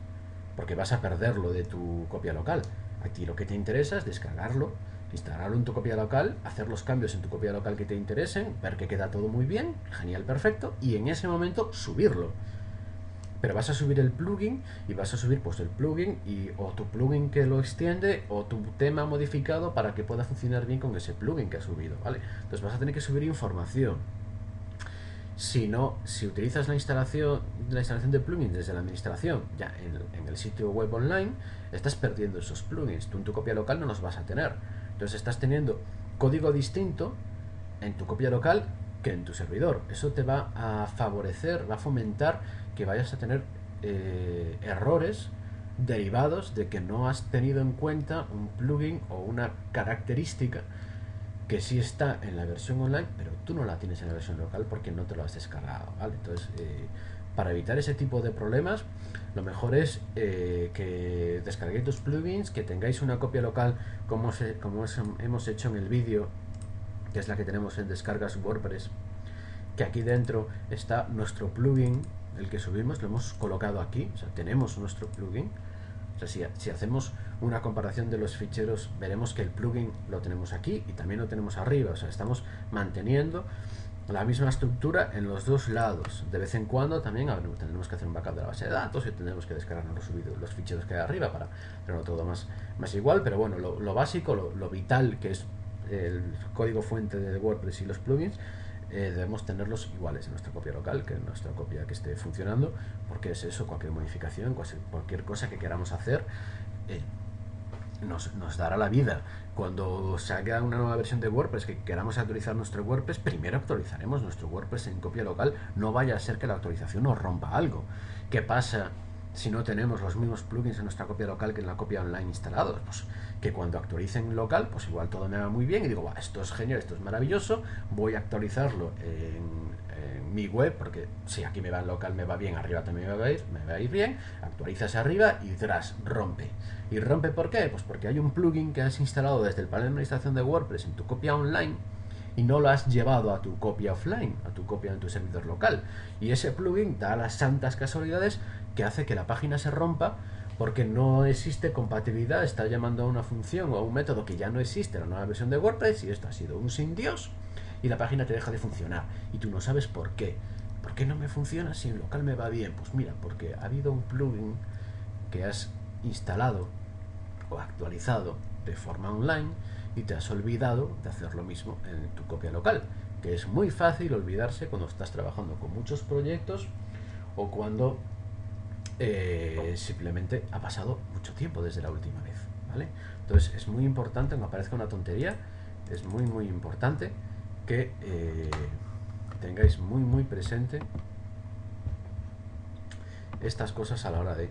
porque vas a perderlo de tu copia local. A ti lo que te interesa es descargarlo, instalarlo en tu copia local, hacer los cambios en tu copia local que te interesen, ver que queda todo muy bien, genial, perfecto, y en ese momento subirlo. Pero vas a subir el plugin y vas a subir pues el plugin o tu plugin que lo extiende o tu tema modificado para que pueda funcionar bien con ese plugin que has subido, ¿vale? Entonces vas a tener que subir información. Si utilizas la instalación de plugins desde la administración ya en el sitio web online, estás perdiendo esos plugins. Tú en tu copia local no los vas a tener. Entonces estás teniendo código distinto en tu copia local que en tu servidor. Eso te va a favorecer, va a fomentar que vayas a tener errores derivados de que no has tenido en cuenta un plugin o una característica que sí está en la versión online, pero tú no la tienes en la versión local porque no te lo has descargado, ¿vale? Entonces, para evitar ese tipo de problemas, lo mejor es que descarguéis tus plugins, que tengáis una copia local como hemos hecho en el vídeo, que es la que tenemos en descargas WordPress, que aquí dentro está nuestro plugin, el que subimos, lo hemos colocado aquí, o sea, tenemos nuestro plugin. O sea, si hacemos una comparación de los ficheros, veremos que el plugin lo tenemos aquí y también lo tenemos arriba. O sea, estamos manteniendo la misma estructura en los dos lados. De vez en cuando también tendremos que hacer un backup de la base de datos y tendremos que descargarnos los ficheros que hay arriba para tenerlo todo más igual. Pero bueno, lo básico, lo vital, que es el código fuente de WordPress y los plugins, debemos tenerlos iguales en nuestra copia local que en nuestra copia que esté funcionando, porque es eso, cualquier modificación, cualquier cosa que queramos hacer nos dará la vida. Cuando salga una nueva versión de WordPress que queramos actualizar nuestro WordPress, primero actualizaremos nuestro WordPress en copia local, no vaya a ser que la actualización nos rompa algo. ¿Qué pasa si no tenemos los mismos plugins en nuestra copia local que en la copia online instalados? Pues que cuando actualicen local, pues igual todo me va muy bien y digo, esto es genial, esto es maravilloso, voy a actualizarlo en mi web, porque si aquí me va en local me va bien, arriba también me va a ir bien, actualizas arriba y tras, rompe. ¿Y rompe por qué? Pues porque hay un plugin que has instalado desde el panel de administración de WordPress en tu copia online y no lo has llevado a tu copia offline, a tu copia en tu servidor local. Y ese plugin da las santas casualidades que hace que la página se rompa porque no existe compatibilidad, está llamando a una función o a un método que ya no existe en la nueva versión de WordPress y esto ha sido un sin Dios y la página te deja de funcionar y tú no sabes por qué. ¿Por qué no me funciona si en local me va bien? Pues mira, porque ha habido un plugin que has instalado o actualizado de forma online y te has olvidado de hacer lo mismo en tu copia local, que es muy fácil olvidarse cuando estás trabajando con muchos proyectos o cuando simplemente ha pasado mucho tiempo desde la última vez, ¿vale? Entonces es muy importante, aunque parezca una tontería, es muy importante que tengáis muy presente estas cosas a la hora de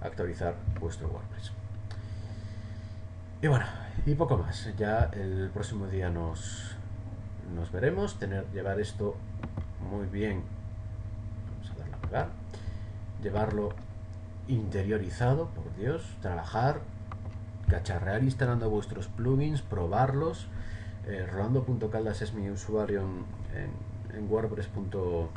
actualizar vuestro WordPress. Y bueno, y poco más. Ya el próximo día nos veremos. Llevar esto muy bien. Vamos a darle a apagar. Llevarlo interiorizado, por Dios. Trabajar, cacharrear instalando vuestros plugins, probarlos. Rolando.caldas es mi usuario en WordPress.com